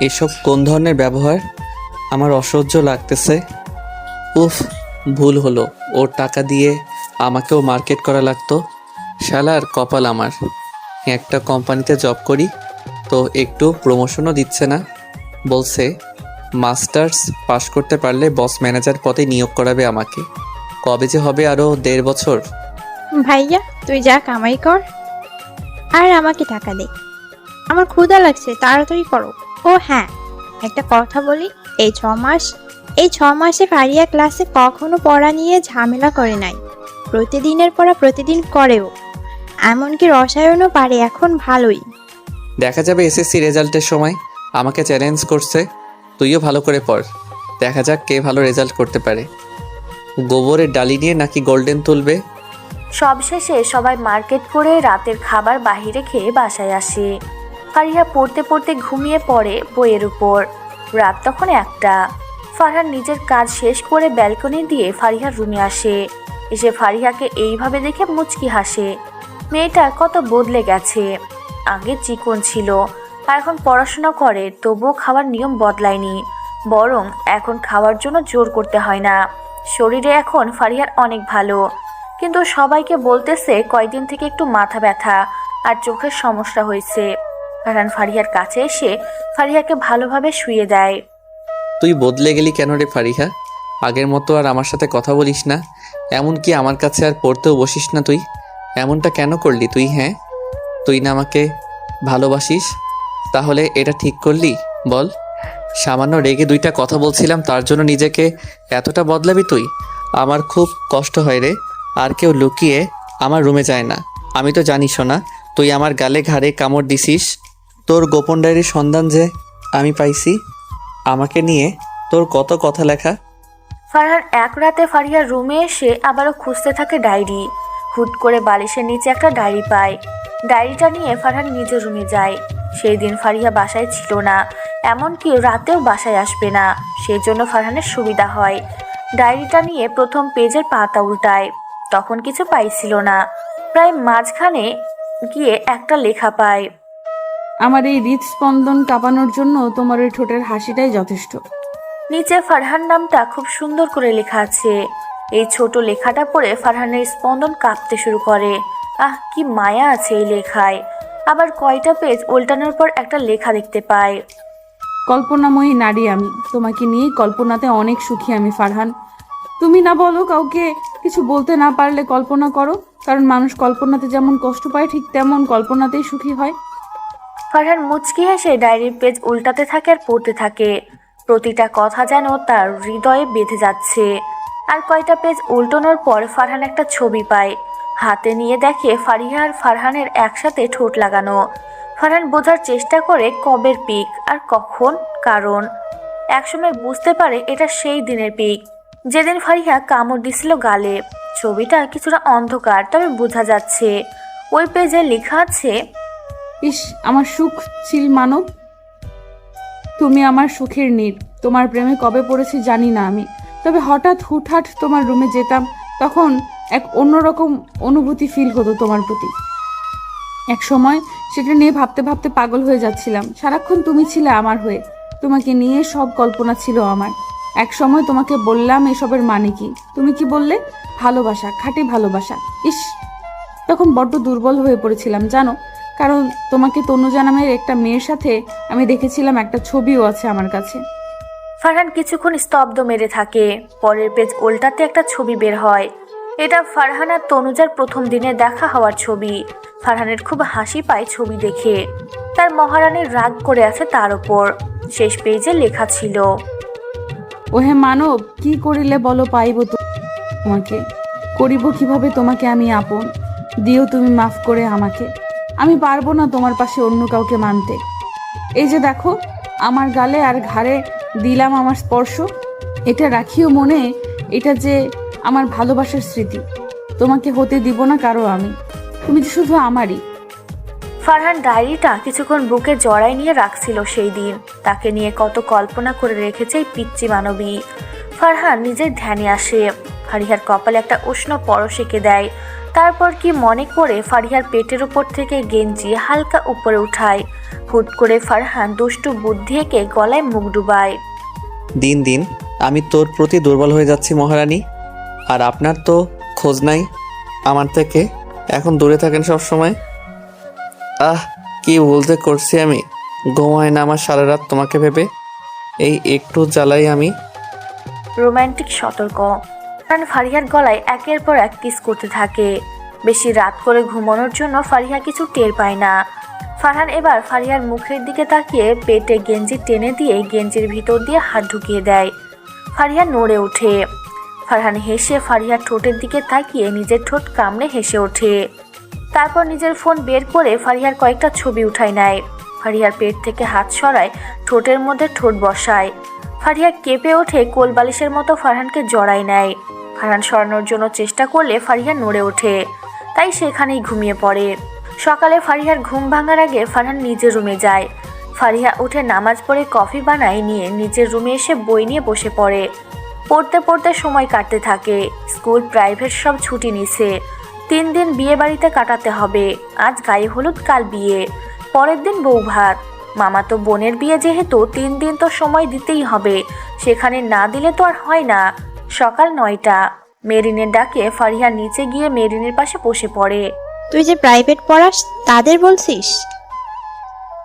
এসব কোন ধরনের ব্যবহার? আমার অসহ্য লাগতেছে। উফ, ভুল হলো। ওর টাকা দিয়ে আমাকেও মার্কেট করা লাগতো। শালার কপাল আমার। একটা কোম্পানিতে জব করি, তো একটু প্রমোশনও দিচ্ছে না। বলছে মাস্টার্স পাশ করতে পারলে বস ম্যানেজার পদে নিয়োগ করাবে আমাকে। কবে যে হবে, আরও 1.5 বছর। ভাইয়া তুই যা কামাই কর আর আমাকে টাকা দে, আমার ক্ষুধা লাগছে, তাড়াতাড়ি করো। ও হ্যাঁ, একটা কথা বলি, এই 6 মাসে ফারিয়া ক্লাসে কখনো পড়া নিয়ে ঝামেলা করে নাই। প্রতিদিনের পড়া প্রতিদিন করেও, এমনকি রসায়নও পারে এখন ভালোই। দেখা যাবে এসএসসি রেজাল্টের সময়। আমাকে চ্যালেঞ্জ করছে, তুইও ভালো করে পড়, দেখা যাক কে ভালো রেজাল্ট করতে পারে। গোবরের ডালি নিয়ে নাকি গোল্ডেন তুলবে। সবশেষে সবাই মার্কেট করে রাতের খাবার বাহিরে খেয়ে বাসায় আসে। ফারিহা পড়তে পড়তে ঘুমিয়ে পড়ে বইয়ের উপর। রাত তখন 1টা। ফারহান নিজের কাজ শেষ করে ব্যালকনি দিয়ে ফারিহার রুমে আসে। এসে ফারিহাকে এইভাবে দেখে মুচকি হাসে। মেয়েটা কত বদলে গেছে। আগে চিকন ছিল, আর এখন পড়াশোনা করে, তবুও খাওয়ার নিয়ম বদলায়নি, বরং এখন খাওয়ার জন্য জোর করতে হয় না। শরীরে এখন ফারিহার অনেক ভালো, কিন্তু সবাইকে বলতেছে কয়েকদিন থেকে একটু মাথা ব্যথা আর চোখের সমস্যা হয়েছে। ফারহান ফারিহার কাছে এসে ফারিহাকে ভালোভাবে শুইয়ে দেয়। তুই বদলে গেলি কেন রে ফারিহা? আগের মতো আর আমার সাথে কথা বলিস না, এমনকি আমার কাছে আর পড়তেও বসিস না তুই। এমনটা কেন করলি তুই? হ্যাঁ, তুই না আমাকে ভালোবাসিস, তাহলে এটা ঠিক করলি বল? সামান্য রেগে দুইটা কথা বলছিলাম, তার জন্য নিজেকে এতটা বদলাবি তুই? আমার খুব কষ্ট হয় রে। আর কেউ লুকিয়ে আমার রুমে যায় না। আমি তো জানিস না, তুই আমার গালে ঘাড়ে কামড় দিছিস। তোর গোপন ডায়েরির সন্ধান যে আমি পাইছি, আমাকে নিয়ে তোর কত কথা লেখা। ফারহান এক রাতে ফারিহার রুমে এসে আবারও খুঁজতে থাকে ডায়েরি। হুট করে বালিশের নিচে একটা ডায়েরি পায়। ডায়েরিটা নিয়ে ফারহান নিজের রুমে যায়। সেই দিন ফারিহা বাসায় ছিল না, এমনকি রাতেও বাসায় আসবে না। সেই জন্য ফারহানের সুবিধা হয়। ডায়েরিটা নিয়ে প্রথম পেজের পাতা উল্টায়, তখন কিছু পাইছিল না। প্রায় মাঝখানে গিয়ে একটা লেখা পায়। আমার এই হৃদস্পন্দন কাঁপানোর জন্য তোমার ওই ঠোঁটের হাসিটাই যথেষ্ট। নিচে ফারহান নামটা খুব সুন্দর করে লেখা আছে। এই ছোট লেখাটা পড়ে ফারহানের স্পন্দন কাঁপতে শুরু করে। আহ, কি মায়া আছে এই লেখায়। আবার কয়টা পেজ উল্টানোর পর একটা লেখা দেখতে পায়। কল্পনাময়ী নারী আমি, তোমাকে নিয়ে কল্পনাতে অনেক সুখী আমি ফারহান। তুমি না বলো কাউকে কিছু বলতে না পারলে কল্পনা করো, কারণ মানুষ কল্পনাতে যেমন কষ্ট পায় ঠিক তেমন কল্পনাতেই সুখী হয়। ফারহান মুচকি হেসে ডায়েরির পেজ উল্টাতে থাকে আর পড়তে থাকে। প্রতিটা কথা যেন তার হৃদয়ে বেঁধে যাচ্ছে। আর কয়টা পেজ উল্টানোর পর ফারহান একটা ছবি পায়। হাতে নিয়ে দেখে ফারিহা আর ফারহানের একসাথে ঠোঁট লাগানো। ফারহান বোঝার চেষ্টা করে কবের পিক আর কখন, কারণ একসময় বুঝতে পারে এটা সেই দিনের পিক যেদিন ফারিহা কামড় দিছিল গালে। ছবিটা কিছুটা অন্ধকার, তবে বোঝা যাচ্ছে। ওই পেজে লেখা আছে, ইস, আমার সুখ ছিল মানব, তুমি আমার সুখের নীড়। তোমার প্রেমে কবে পড়েছি জানি না আমি, তবে হঠাৎ হুটহাট তোমার রুমে যেতাম, তখন এক অন্যরকম অনুভূতি ফিল হতো তোমার প্রতি। এক সময় সেটা নিয়ে ভাবতে ভাবতে পাগল হয়ে যাচ্ছিলাম। সারাক্ষণ তুমি ছিলে আমার হয়ে, তোমাকে নিয়ে সব কল্পনা ছিল আমার। এক সময় তোমাকে বললাম এসবের মানে কি, তুমি কি বললে? ভালোবাসা, খাঁটি ভালোবাসা। ইস, তখন বড্ড দুর্বল হয়ে পড়েছিলাম জানো, কারণ তোমাকে তনুজা নামের একটা মেয়ের সাথে আমি দেখেছিলাম, একটা ছবিও আছে আমার কাছে। ফারহান কিছুক্ষণ স্তব্ধ মেরে থাকে। পরের পেজ উল্টাতে একটা ছবি বের হয়। এটা ফারহান আর তনুজার প্রথম দিনে দেখা হওয়ার ছবি। ফারহানের খুব হাসি পায় ছবি দেখে। তার মহারানীর রাগ করে আছে তার ওপর। শেষ পেজে লেখা ছিল, ওহে মানব, কি করিলে বলো পাইব তোমাকে, করিব কিভাবে তোমাকে আমি আপন, দিও তুমি মাফ করে আমাকে। আমি পারবো না তোমার পাশে অন্য কাউকে মানতে। এই যে দেখো, আমার গালে আর ঘাড়ে দিলাম আমার স্পর্শ, এটা রাখিও মনে, এটা যে আমার ভালোবাসার স্মৃতি। তোমাকে হতে দিব না কারো আমি, তুমি যে শুধু আমারই। ফারহান ডায়েরিটা কিছুক্ষণ বুকে জড়াই নিয়ে রাখছিল সেই দিন। তাকে নিয়ে কত কল্পনা করে রেখেছে এই পিচ্চি মানবী। ফারহান নিজের ধ্যানে আসে। ফারিহার কপালে একটা উষ্ণ পরশ এঁকে দেয়। তারপর কি মনে করে ফারিহার পেটের উপর থেকে গেঞ্জি হালকা উপরে উঠায়। হুট করে ফারহান দুষ্টু বুদ্ধি এঁকে গলায় মুখ ডুবায়। দিন দিন আমি তোর প্রতি দুর্বল হয়ে যাচ্ছি মহারানী, আর আপনার তো খোঁজ নাই আমার থেকে, এখন দূরে থাকেন সব সময়। আহ, কি বলতে করছি আমি, ঘুমায় না আমার সারা রাত তোমাকে ভেবে, এই একটু জ্বালাই আমি। রোমান্টিক সতর্ক। ফারহান ফারিহার গলায় একের পর এক কিস করতে থাকে। বেশি রাত করে ঘুমানোর জন্য ফারিহা কিছু টের পায় না। ফারহান এবার ফারিহার মুখের দিকে তাকিয়ে পেটে গেঞ্জি টেনে দিয়ে গেঞ্জির ভিতর দিয়ে হাত ঢুকিয়ে দেয়। ফারিহা নড়ে ওঠে। ফারহান হেসে ফারিহার ঠোঁটের দিকে তাকিয়ে নিজের ঠোঁট কামড়ে হেসে ওঠে। তারপর নিজের ফোন বের করে ফারিহার কয়েকটা ছবি উঠায় নেয়। ফারিহার পেট থেকে হাত সরায়, ঠোঁটের মধ্যে ঠোঁট বসায়। ফারিহা কেঁপে ওঠে, কোলবালিশের মতো ফারহানকে জড়ায় নেয়। ফারহান সরানোর জন্য চেষ্টা করলে ফারিহা নড়ে ওঠে, তাই সেখানেই ঘুমিয়ে পড়ে। সকালে ফারিহার ঘুম ভাঙার আগে ফারহান নিজের রুমে যায়। ফারিহা উঠে নামাজ পড়ে কফি বানায় নিয়ে নিজের রুমে এসে বই নিয়ে বসে পড়ে। পড়তে পড়তে সময় কাটতে থাকে। স্কুল প্রাইভেট সব ছুটি নিছে। 3 দিন বিয়ে বাড়িতে কাটাতে হবে। আজ গায়ে হলুদ, কাল বিয়ে, পরের দিন বউ ভাত। মামাতো বোনের বিয়ে যেহেতু 3 দিন তো সময় দিতেই হবে, সেখানে না দিলে তো আর হয় না। সকাল 9টা। মেরিনের ডাকে ফারিহা নিচে গিয়ে মেরিনের পাশে বসে পড়ে। তুই যে প্রাইভেট পড়াস তাদের বলছিস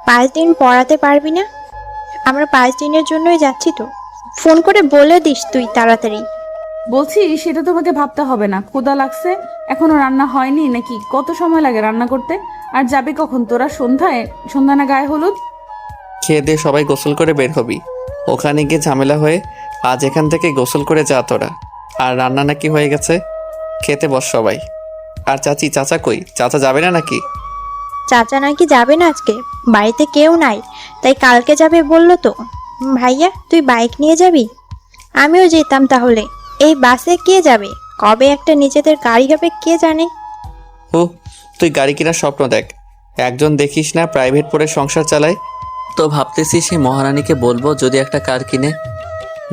5 দিন পড়াতে পারবি না? আমরা 5 দিনের জন্যই যাচ্ছি তো। ফোন করে বলে দিস তুই তাড়াতাড়ি। বলছি সেটা তোমাকে ভাবতে হবে না। ক্ষুধা লাগছে, এখনো রান্না হয়নি নাকি? কত সময় লাগে রান্না করতে? আর যাবে কখন তোরা? সন্ধ্যা না গায়ে হলুদ? খেয়ে দিয়ে সবাই গোসল করে বের হবি। ওখানে গিয়ে ঝামেলা হয়ে আজ এখান থেকে গোসল করে যা তোরা। আর রান্না নাকি হয়ে গেছে, খেতে বস সবাই। আর চাচা কই? চাচা যাবে না নাকি? চাচা নাকি যাবে না আজকে, বাড়িতে কেউ নাই, তাই কালকে যাবে বললো তো। ভাইয়া তুই বাইক নিয়ে যাবি? আমিও যেতাম তাহলে। এই বাসে কে যাবে? কবে একটা নিজেদের গাড়ি হবে কে জানে। তুই গাড়ি কেনার স্বপ্ন দেখ। একজন দেখিস না প্রাইভেট পড়ে সংসার চালায়। তো ভাবতেছি সেই মহারানীকে বলবো যদি একটা কার কিনে।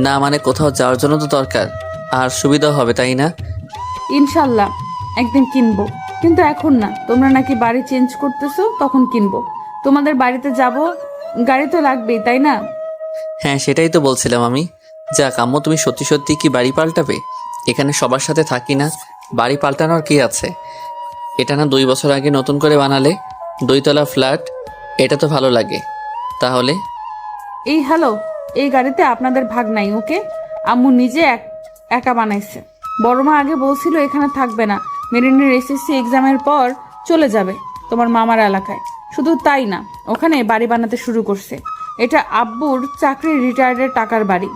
না মানে কোথাও যাওয়ার জন্য তো দরকার, আর সুবিধা হবে, তাই না? ইনশাল্লাহ একদিন কিনবো, কিন্তু এখন না। তোমরা নাকি বাড়ি চেঞ্জ করতেছো, তখন কিনবো। তোমাদের বাড়িতে যাব, গাড়ি তো লাগবেই, তাই না? হ্যাঁ, সেটাই তো বলছিলাম আমি। যাক আম্মু, তুমি সত্যি সত্যি কি বাড়ি পাল্টাবে? এখানে সবার সাথে থাকি না, বাড়ি পাল্টানোর কি আছে? এটা না 2 বছর আগে নতুন করে বানালে, 2 তলা ফ্ল্যাট। এটা তো ভালো লাগে। তাহলে এই হ্যালো, এই গাড়িতে আপনাদের ভাগ নাই, ওকে? আম্মু নিজে একা বানাইছে। বড় মা আগে বলছিল এখানে থাকবে না, মেরিনের এসএসসি এক্সামের পর চলে যাবে তোমার মামার এলাকায়। শুধু তাই না, ওখানে বাড়ি বানাতে শুরু করছে। এটা আব্বুর চাকরির রিটায়ার্ডের টাকার বাড়ি।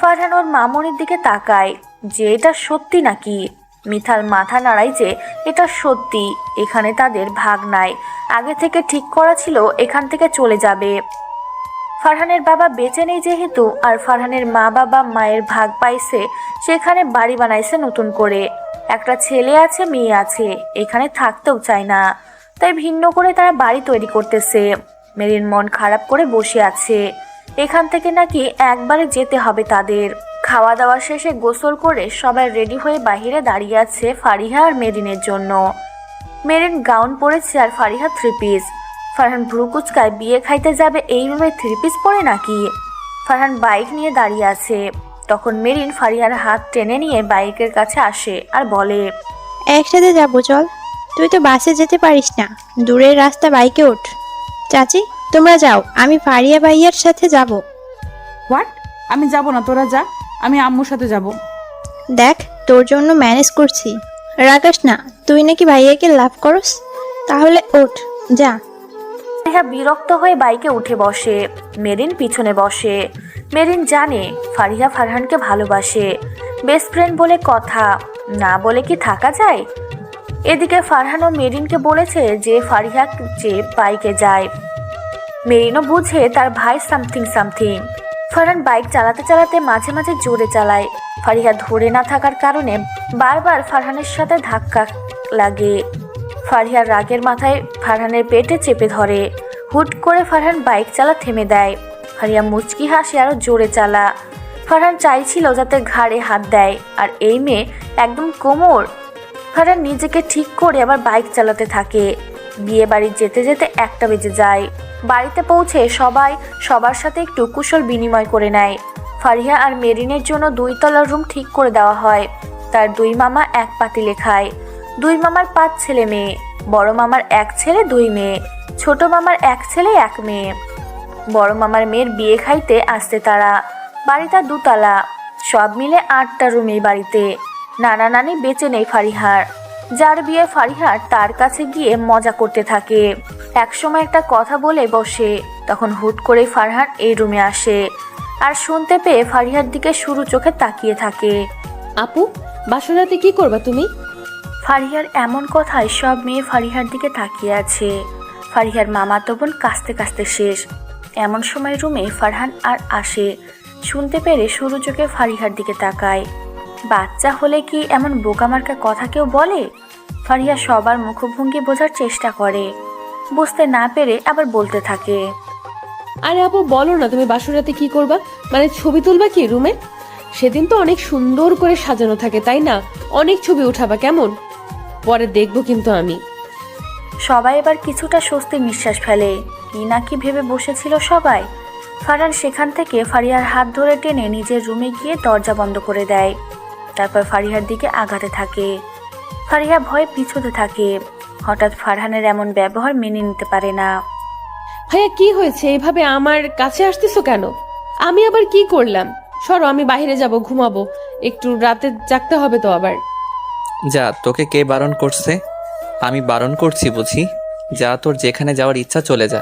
ফারহান ওর মামুনির দিকে তাকায় যে এটা সত্যি নাকি। মিথাল মাথা নাড়ায় যে এটা সত্যি, এখানে তাদের ভাগ নাই। আগে থেকে ঠিক করা ছিল এখান থেকে চলে যাবে। ফারহানের বাবা বেঁচে নেই যেহেতু, আর ফারহানের মা বাবা মায়ের ভাগ পাইছে, সেখানে বাড়ি বানাইছে নতুন করে। একটা ছেলে আছে, মেয়ে আছে, এখানে থাকতেও চায় না, তাই ভিন্ন করে তারা বাড়ি তৈরি করতেছে। মেরিন মন খারাপ করে বসে আছে। এখান থেকে নাকি একবারে যেতে হবে তাদের। খাওয়া দাওয়া শেষে গোসল করে সবাই রেডি হয়ে বাইরে দাঁড়িয়ে আছে ফারিহা আর মেরিনের জন্য। মেরিন গাউন পরেছে আর ফারিহা 3 পিস। ফারহান ভ্রুকুচকায় বিয়ে খাইতে যাবে এই রুমে 3 পিস পরে নাকি? ফারহান বাইক নিয়ে দাঁড়িয়ে আছে। তখন মেরিন ফারিহার হাত টেনে নিয়ে বাইকের কাছে আসে আর বলে, একসাথে যাবো চল। তুই তো বাসে যেতে পারিস না, দূরের রাস্তা, বাইকে ওঠ। চাচি তোমরা যাও, আমি ফারিয়া ভাইয়ার সাথে যাব। হোয়াট? আমি যাব না, তোরা যা, আমি আম্মুর সাথে যাব। দেখ তোর জন্য ম্যানেজ করছি, রাগাস না। তুই নাকি ভাইয়াকে লাভ করস, তাহলে ওঠ যা। ফারিহা বিরক্ত হয়ে বাইকে উঠে বসে। মেরিন পিছনে বসে। মেরিন জানে ফারিহা ফারহানকে ভালোবাসে, বেস্ট ফ্রেন্ড বলে কথা, না বলে কি থাকা যায়? এদিকে ফারহানও মেরিনকে বলেছে যে ফারিহা যে বাইকে যায়। মেরিনও বুঝে তার ভাই সামথিং। ফারহান বাইক চালাতে চালাতে মাঝে মাঝে জোরে চালায়। ফারিহা ধরে না থাকার কারণে বারবার ফারহানের সাথে ধাক্কা লাগে। ফারিহার রাগের মাথায় ফারহানের পেটে চেপে ধরে। হুট করে ফারহান বাইক চালা থেমে দেয়। ফারিহা মুচকি হাসে আরো জোরে চালা। ফারহান চাইছিল যাতে ঘাড়ে হাত দেয়, আর এই মেয়ে একদম কোমর। ফারহান নিজেকে ঠিক করে আবার বাইক চালাতে থাকে। বিয়ে বাড়ি যেতে যেতে 1টা বেজে যায়। বাড়িতে পৌঁছে সবাই সবার সাথে একটু কুশল বিনিময় করে নেয়। ফারিহা আর মেরিনের জন্য 2 তলার রুম ঠিক করে দেওয়া হয়। তার 2 মামা এক পাতিলে খায়। 2 মামার 5 ছেলে মেয়ে। বড় মামার 1 ছেলে 2 মেয়ে, ছোট মামার 1 ছেলে 1 মেয়ে। বড় মামার মেয়ের বিয়ে খাইতে আসতে তারা। বাড়িটা 2 তলা, সব মিলে 8টা রুম এই বাড়িতে। নানা নানি বেঁচে নেই ফারিহার। যার বিয়ে ফারিহার তার কাছে গিয়ে মজা করতে থাকে। একসময় একটা কথা বলে বসে, তখন হুট করে ফারহান এই রুমে আসে আর শুনতে পেয়ে ফারিহার দিকে শুরু চোখে তাকিয়ে থাকে। আপু, বাসর রাতে কি করবা তুমি? ফারিহার এমন কথায় সব মেয়ে ফারিহার দিকে তাকিয়ে আছে। ফারিহার মামাতো বোন কাঁদতে কাঁদতে শেষ। এমন সময় রুমে ফারহান আর আসে। শুনতে পেরে শুরু চোখে ফারিহার দিকে তাকায়। বাচ্চা হলে কি এমন বোকামার্কা কথা কেউ বলে? ফারিহা সবার মুখভঙ্গি বোঝার চেষ্টা করে, বুঝতে না পেরে আবার বলতে থাকে, আরে আপু বলো না, তুমি বাসর রাতে কি করবা? মানে ছবি তুলবা কি রুমে? সেদিন তো অনেক সুন্দর করে সাজানো থাকে তাই না? অনেক ছবি উঠাবা কেমন? পরে দেখবো কিন্তু আমি। সবাই এবার কিছুটা স্বস্তির নিঃশ্বাস ফেলে। কি না কি ভেবে বসেছিল সবাই। ফারহান সেখান থেকে ফারিহার হাত ধরে টেনে নিজের রুমে গিয়ে দরজা বন্ধ করে দেয়। তারপর ফারিহার দিকে আগাতে থাকে। ফারিহা ভয়ে পিছুতে থাকে। হঠাৎ ফারহানের এমন ব্যবহার মেনে নিতে পারে না। ভাইয়া কি হয়েছে? এইভাবে আমার কাছে আসতেছো কেন? আমি আবার কি করলাম? সরো, আমি বাইরে যাব, ঘুমাবো। একটু রাতে জাগতে হবে তো আবার। যা, তোকে কে বারণ করছে? আমি বারণ করছি বুঝি? যা, তোর যেখানে যাওয়ার ইচ্ছা চলে যা।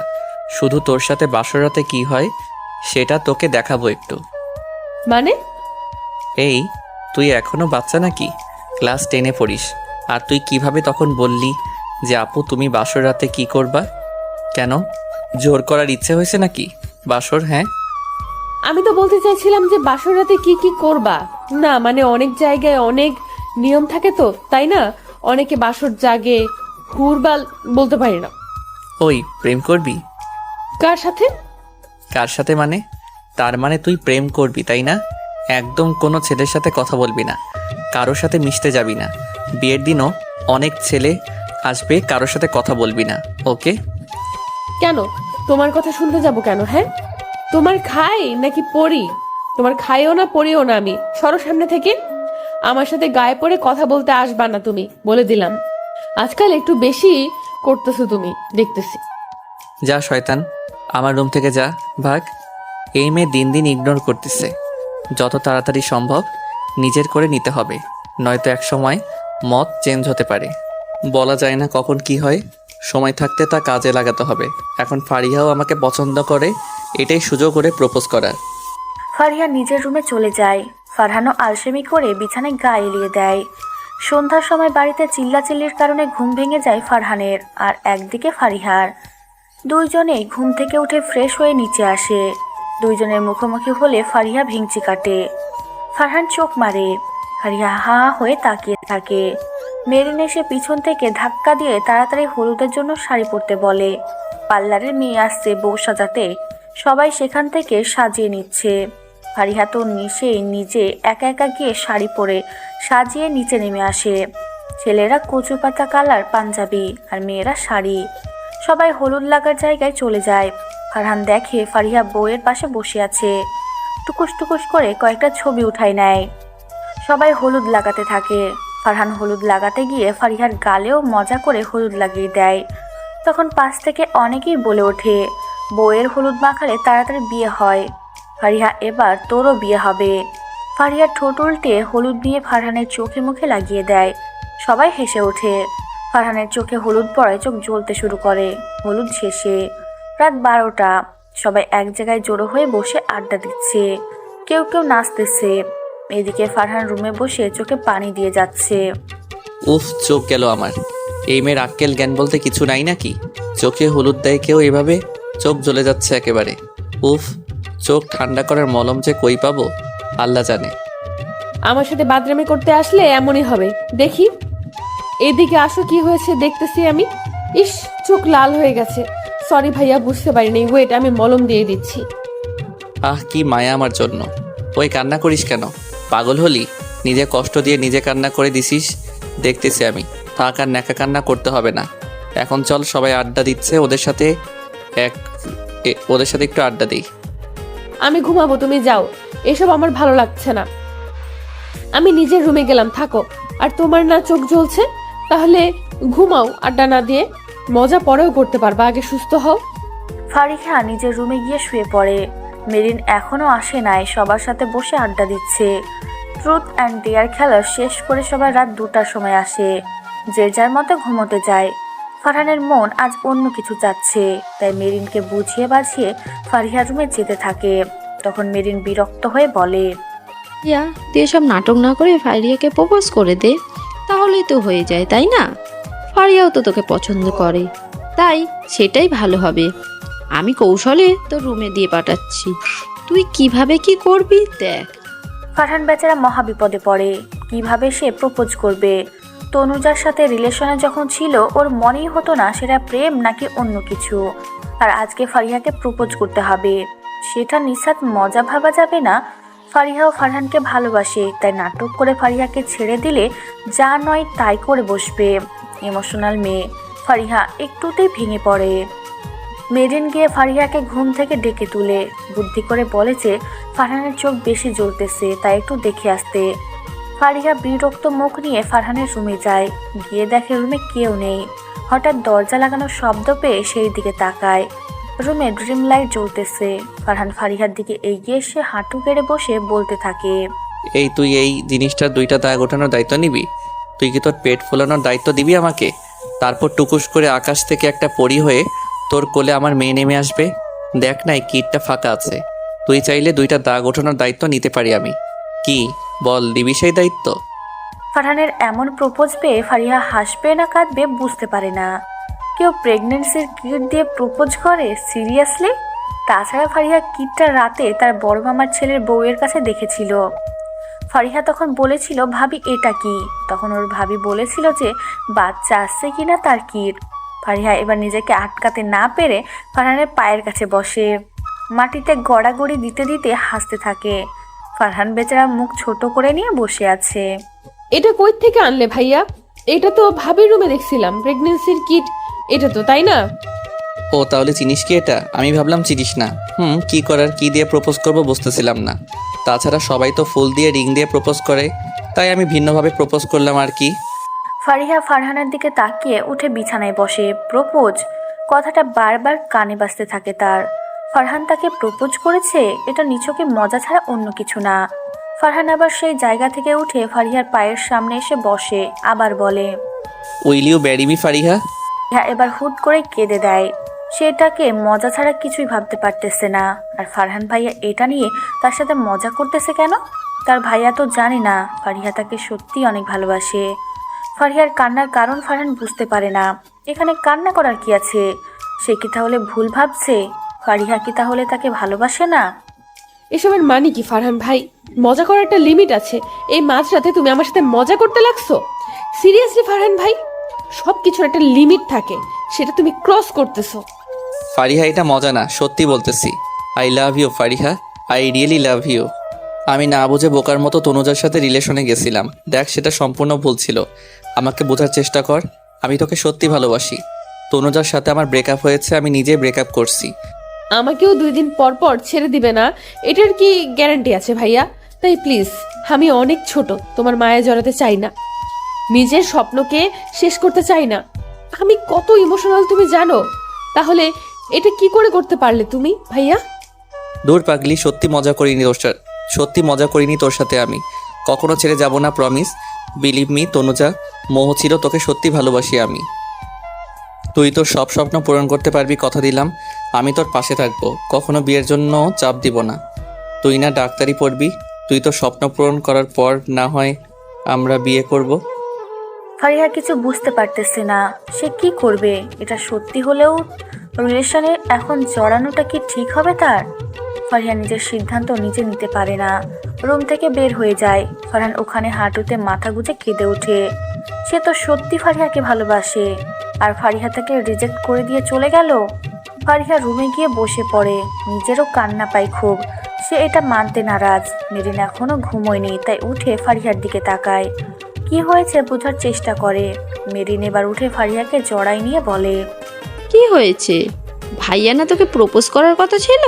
শুধু তোর সাথে বাসরাতে কি হয় সেটা তোকে দেখাবো একটু। মানে? এই, তুই এখনো বাচ্চা নাকি? ক্লাস 10-এ পড়িস। আর তুই কিভাবে তখন বললি যে আপু তুমি বাসর রাতে কি করবা? কেন, জোর করার ইচ্ছে হয়েছে নাকি বাসর? হ্যাঁ, আমি তো বলতে চাইছিলাম যে বাসর রাতে কি কি করবা। না মানে অনেক জায়গায় অনেক নিয়ম থাকে তো তাই না? অনেকে বাসর জাগে, হুরবাল বলতে পারি না। ওই প্রেম করবি? কার সাথে? কার সাথে মানে? তার মানে তুই প্রেম করবি তাই না? একদম কোনো ছেলের সাথে কথা বলবি না, কারোর সাথে মিশতে যাবি না। বিয়ের দিনও অনেক ছেলে আসবে, কারোর সাথে কথা বলবি না, ওকে? কেন তোমার কথা শুনতে যাব কেন? হ্যাঁ, তোমার খাই নাকি পড়ি? তোমার খাইও না পড়িও না আমি। সরো সামনে থেকে। আমার সাথে গায়ে পড়ে কথা বলতে আসবা না তুমি, বলে দিলাম। আজকাল একটু বেশি করতেছো তুমি, দেখতেছি। যা শয়তান, আমার রুম থেকে যা, ভাগ। এই মেয়ে দিন দিন ইগনোর করতেছে। যত তাড়াতাড়ি সম্ভব নিজের করে নিতে হবে, নয়তো এক সময় মত চেঞ্জ হতে পারে। বলা যায় না কখন কি হয়। সময় থাকতে তা কাজে লাগাতে হবে। এখন ফারিহাও আমাকে পছন্দ করে, এটাই সুযোগ করে প্রপোজ করার। ফারিহা নিজের রুমে চলে যায়। ফারহানও আলসেমি করে বিছানায় গা এলিয়ে দেয়। সন্ধ্যার সময় বাড়িতে চিল্লাচিল্লির কারণে ঘুম ভেঙে যায় ফারহানের আর একদিকে ফারিহার। দুইজনেই ঘুম থেকে উঠে ফ্রেশ হয়ে নিচে আসে। দুইজনের মুখোমুখি হলে ফারিহা ভেঙচি কাটে। ফারহান চোখ মারে। ফারিহা হা হয়ে তাকিয়ে থাকে। মেরিন এসে পিছন থেকে ধাক্কা দিয়ে তাড়াতাড়ি হলুদের জন্য শাড়ি পরতে বলে। পার্লারের মেয়ে আসছে বউ সাজাতে, সবাই সেখান থেকে সাজিয়ে নিচ্ছে। ফারিহা তো নিজে একা একা গিয়ে শাড়ি পরে সাজিয়ে নিচে নেমে আসে। ছেলেরা কচু পাতা কালার পাঞ্জাবি আর মেয়েরা শাড়ি। সবাই হলুদ লাগার জায়গায় চলে যায়। ফারহান দেখে ফারিহা বউয়ের পাশে বসে আছে। টুকুস টুকুস করে কয়েকটা ছবি উঠায় নেয়। সবাই হলুদ লাগাতে থাকে। ফারহান হলুদ লাগাতে গিয়ে ফারিহার গালেও মজা করে হলুদ লাগিয়ে দেয়। তখন পাশ থেকে অনেকেই বলে ওঠে, বউয়ের হলুদ মাখালে তাড়াতাড়ি বিয়ে হয়। ফারিহা, এবার তোরও বিয়ে হবে। ফারিহা ঠোঁট উল্টে হলুদ নিয়ে ফারহানের চোখে মুখে লাগিয়ে দেয়। সবাই হেসে ওঠে। ফারহানের চোখে হলুদ পড়ায় চোখ জ্বলতে শুরু করে। হলুদ শেষে রাত 12টা। সবাই এক জায়গায় জড়ো হয়ে বসে আড্ডা দিচ্ছে। কেউ কেউ নাচতেছে। এদিকে ফারহান রুমে বসে চোখে পানি দিয়ে যাচ্ছে। উফ, চোখ গেল আমার। এই মেয়ের আক্কেল জ্ঞান বলতে কিছু নাই নাকি? চোখে হলুদ দেয় কেউ এভাবে? চোখ জ্বলে যাচ্ছে একেবারে। উফ, চোখ ঠান্ডা করার মলম যে কই পাবো আল্লাহ জানে। আমার সাথে বাদরামি করতে আসলে এমনই হবে। দেখি এইদিকে আসো, কি হয়েছে দেখতেছি আমি। ইস, চোখ লাল হয়ে গেছে। সরি ভাইয়া, বুঝতে পারিনি। ওয়েট, আমি মলম দিয়ে দিচ্ছি। আহ, কি মায়া আমার জন্য। ওই কান্না করিস কেন? পাগল হলি? নিজে কষ্ট দিয়ে নিজে কান্না করে দিছিস, দেখতেছি আমি। থাক, আর ন্যাকা কান্না করতে হবে না। এখন চল, সবাই আড্ডা দিচ্ছে, ওদের সাথে একটু আড্ডা দিই। আমি ঘুমাবো, তুমি যাও। এসব আমার ভালো লাগছে না। আমি নিজের রুমে গেলাম, থাকো। আর তোমার না চোখ জ্বলছে, তাহলে ঘুমাও আড্ডা না দিয়ে। মজা পরেও করতে পারবা, আগে সুস্থ হও। ফারিহা নিজের রুমে গিয়ে শুয়ে পড়ে। মেরিন এখনো আসে নাই, সবার সাথে বসে আড্ডা দিচ্ছে। ট্রুথ অ্যান্ড ডেয়ার খেলা শেষ করে সবাই রাত 2টার সময় আসে। যে যার মতো ঘুমোতে যায়। ফারহানের মন আজ অন্য কিছু চাচ্ছে, তাই মেরিনকে বুঝিয়ে বাঝিয়ে ফারিহার রুমে যেতে থাকে। তখন মেরিন বিরক্ত হয়ে বলে, ইয়া, তুই এসব নাটক না করে ফারিয়াকে প্রপোজ করে দে, তাহলেই তো হয়ে যায় তাই না? ফারিয়াও তো তোকে পছন্দ করে, তাই সেটাই ভালো হবে। আমি কৌশলে তোর রুমে দিয়ে পাঠাচ্ছি, তুই কিভাবে কি করবি দেখ। ফারহান বেচারা মহাবিপদে পড়ে। কিভাবে সে প্রপোজ করবে? তনুজার সাথে রিলেশনে যখন ছিল ওর মনেই হতো না সেটা প্রেম নাকি অন্য কিছু। আর আজকে ফারিহাকে প্রপোজ করতে হবে। সেটা নিছাত মজা ভাবা যাবে না। ফারিহাও ফারহানকে ভালোবাসে, তাই নাটক করে ফারিহাকে ছেড়ে দিলে যা নয় তাই করে বসবে। ইমোশনাল মেয়ে ফারিহা একটুতেই ভেঙে পড়ে। মেরিন গিয়ে ফারিহাকে ঘুম থেকে ডেকে তুলে বুদ্ধি করে বলে যে ফারহানের চোখ বেশি জ্বলতেছে, তাই একটু দেখে আসতে। ফারিহা বিরক্ত মুখ নিয়ে ফারহানের রুমে যায়। গিয়ে দেখে রুমে কেউ নেই। হঠাৎ দরজা লাগানোর শব্দ পেয়ে সেই দিকে তাকায়। রুমে ড্রিম লাইট জ্বলতেছে। ফারহান ফারিহার দিকে এগিয়ে এসে হাঁটু গেড়ে বসে বলতে থাকে, এই তুই এই জিনিসটার 2টা দাগ ওঠানোর দায়িত্ব নিবি? তুই কি তোর পেট ফোলানোর দায়িত্ব দিবি আমাকে? তারপর টুকুস করে আকাশ থেকে একটা পরী হয়ে তোর কোলে আমার মেয়ে নেমে আসবে। দেখ না এই কিটটা ফাঁকা আছে, তুই চাইলে 2টা দাগ ওঠানোর দায়িত্ব নিতে পারি আমি। কি বল, দিবি সেই দায়িত্ব? ফারহানের এমন প্রপোজ পেয়ে ফারিহা হাসবে না কাঁদবে বুঝতে পারে না। কেউ প্রেগনেন্সির কিট দিয়ে প্রপোজ করে? সিরিয়াসলি? তাছাড়া ফারিহা কিটটা রাতে তার বড় মামার ছেলের বউয়ের কাছে দেখেছিল। ফারিহা তখন বলেছিল, ভাবি এটা কি? তখন ওর ভাবি বলেছিল যে বাচ্চা আসছে কিনা তার কিট। ফারিহা এবার নিজেকে আটকাতে না পেরে ফারহানের পায়ের কাছে বসে। মাটিতে গড়াগড়ি দিতে দিতে হাসতে থাকে। ফারহান বেচারা মুখ ছোট করে নিয়ে বসে আছে। এটা কই থেকে আনলে ভাইয়া? এটা তো ভাবির রুমে দেখছিলাম, প্রেগনেন্সির কিট এটা তো, তাই না? ও তাহলে চিনিস কি এটা? আমি ভাবলাম চিনিস না। কি করার, কি দিয়ে প্রপোজ করবো বুঝতেছিলাম না। তাছাড়া সবাই তো ফুল দিয়ে রিং দিয়ে প্রপোজ করে, তাই আমি ভিন্নভাবে প্রপোজ করলাম আর কি। ফারিহা ফারহানের দিকে তাকিয়ে উঠে বিছানায় বসে। প্রপোজ কথাটা বারবার কানে বাজতে থাকে তার। ফারহান তাকে প্রপোজ করেছে, এটা নিছকে মজা ছাড়া অন্য কিছু না। ফারহান আবার সেই জায়গা থেকে উঠে ফারিহার পায়ের সামনে এসে বসে, আবার বলে, will you marry me Fariha? Fariha এবার হুট করে কেঁদে দেয়। সেটাকে মজা ছাড়া কিছুই ভাবতে পারতেছে না। আর ফারহান ভাইয়া এটা নিয়ে তার সাথে মজা করতেছে কেন? তার ভাইয়া তো জানে না ফারিহা তাকে সত্যিই অনেক ভালোবাসে। ফারিহার কান্নার কারণ ফারহান বুঝতে পারে না। এখানে কান্না করার কি আছে? সে কি তাহলে ভুল ভাবছে? ফারিহা কি তাহলে তাকে ভালোবাসে না? এসবের মানে কি ফারহান ভাই? মজা করার একটা লিমিট আছে। এই মাঝরাতে তুমি আমার সাথে মজা করতে লাগছো? সিরিয়াসলি ফারহান ভাই, সব কিছুর একটা লিমিট থাকে, সেটা তুমি ক্রস করতেছো। ফারিহা এটা মজা না, সত্যি বলতেছি। I love you Fariha, I really love you. আমি না বুঝে বোকার মতো তনুজার সাথে রিলেশনে গেছিলাম। দেখ সেটা সম্পূর্ণ ভুল ছিল। আমাকে বোঝার চেষ্টা কর, আমি তোকে সত্যি ভালোবাসি। তনুজার সাথে আমার ব্রেকআপ হয়েছে, আমি নিজে ব্রেকআপ করছি। আমাকেও 2 দিন পর পর ছেড়ে দিবে না, এটার কি গ্যারান্টি আছে ভাইয়া? তাই প্লিজ, আমি অনেক ছোট, তোমার মায়ে জড়াতে চাই না, নিজের স্বপ্নকে শেষ করতে চাই না। আমি কত ইমোশনাল তুমি জানো? তাহলে এটা কি করে করতে পারলে তুমি ভাইয়া? দূর পাগলি, সত্যি মজা করিনি তোর সাথে আমি কখনো ছেড়ে যাব না, প্রমিস। বিলিভ মি তনুজা, মোহ ছিল, তোকে সত্যি ভালোবাসি আমি। তুই তোর সব স্বপ্ন পূরণ করতে পারবি, কথা দিলাম। আমি তোর পাশে থাকবো, কখনো বিয়ের জন্য চাপ দিব না। তুই না ডাক্তারি পড়বি, তুই তো স্বপ্ন পূরণ করার পর না হয় আমরা বিয়ে করব। ফারিহা কিছু বুঝতে পারতেছে না সে কি করবে। এটা সত্যি হলেও রিলেশনে এখন জড়ানোটা কি ঠিক হবে তার? ফারিহা নিজের সিদ্ধান্ত নিজে নিতে পারে না। রুম থেকে বের হয়ে যায়। ফারহান ওখানে হাঁটুতে মাথা গুঁজে কেঁদে ওঠে। সে তো সত্যি ফারিহাকে ভালোবাসে, আর ফারিহা তাকে রিজেক্ট করে দিয়ে চলে গেল। ফারিহা রুমে গিয়ে বসে পড়ে। নিজেরও কান্না পায় খুব। সে এটা মানতে নারাজ। মেরিন এখনো ঘুমোয়নি, তাই উঠে ফারিহার দিকে তাকায়। কি হয়েছে বোঝার চেষ্টা করে। মেরিন এবার উঠে ফারিহাকে জড়াই নিয়ে বলে, কি হয়েছে? ভাইয়া না তোকে প্রপোজ করার কথা ছিল?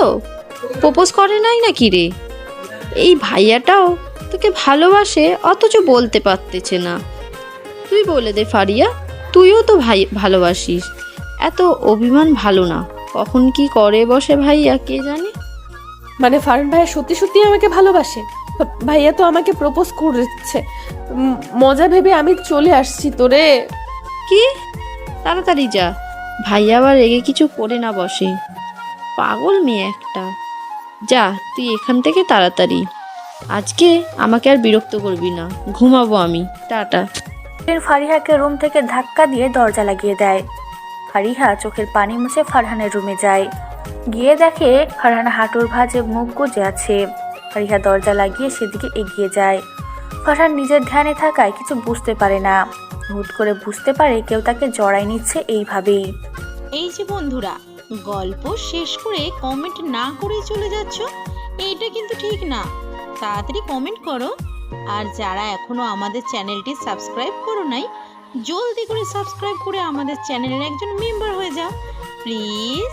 প্রপোজ করে নাই নাকি রে? এই ভাইয়াটাও তোকে ভালোবাসে, অথচ বলতে পারতেছে না। তুই বলে দে ফারিয়া, তুইও তো ভালোবাসিস। এত অভিমান ভালো না। কখন কি করে বসে ভাইয়া কে জানে। মানে ফারহান ভাইয়া সত্যি সত্যি আমাকে ভালোবাসে? ভাইয়া তো আমাকে প্রপোজ করেছে, মজা ভেবে আমি চলে আসছি তোরে। কি? তাড়াতাড়ি যা, ভাইয়া আবার রেগে কিছু করে না বসে। পাগল মেয়ে একটা। যা তুই এখান থেকে তাড়াতাড়ি। আজকে আমাকে আর বিরক্ত করবি না, ঘুমাবো আমি, টাটা। ফের ফারিহাকে রুম থেকে ধাক্কা দিয়ে দরজা লাগিয়ে দেয়। ফারিহা চোখের পানি মুছে ফারহানের রুমে যায়। গিয়ে দেখে ফারহান হাঁটুর ভাঁজে মুখ গুজে আছে। ফারিহা দরজা লাগিয়ে সেদিকে এগিয়ে যায়। ফারহান নিজের ধ্যানে থাকায় কিছু বুঝতে পারে না। হুট করে বুঝতে পারে কেউ তাকে জড়াই নিচ্ছে এইভাবেই। এই যে বন্ধুরা, গল্প শেষ করে কমেন্ট না করেই চলে যাচ্ছ, এইটা কিন্তু ঠিক না। তাড়াতাড়ি কমেন্ট করো। আর যারা এখনো আমাদের চ্যানেলটি সাবস্ক্রাইব করো নাই, জলদি করে সাবস্ক্রাইব করে আমাদের চ্যানেলের একজন মেম্বার হয়ে যাও প্লিজ।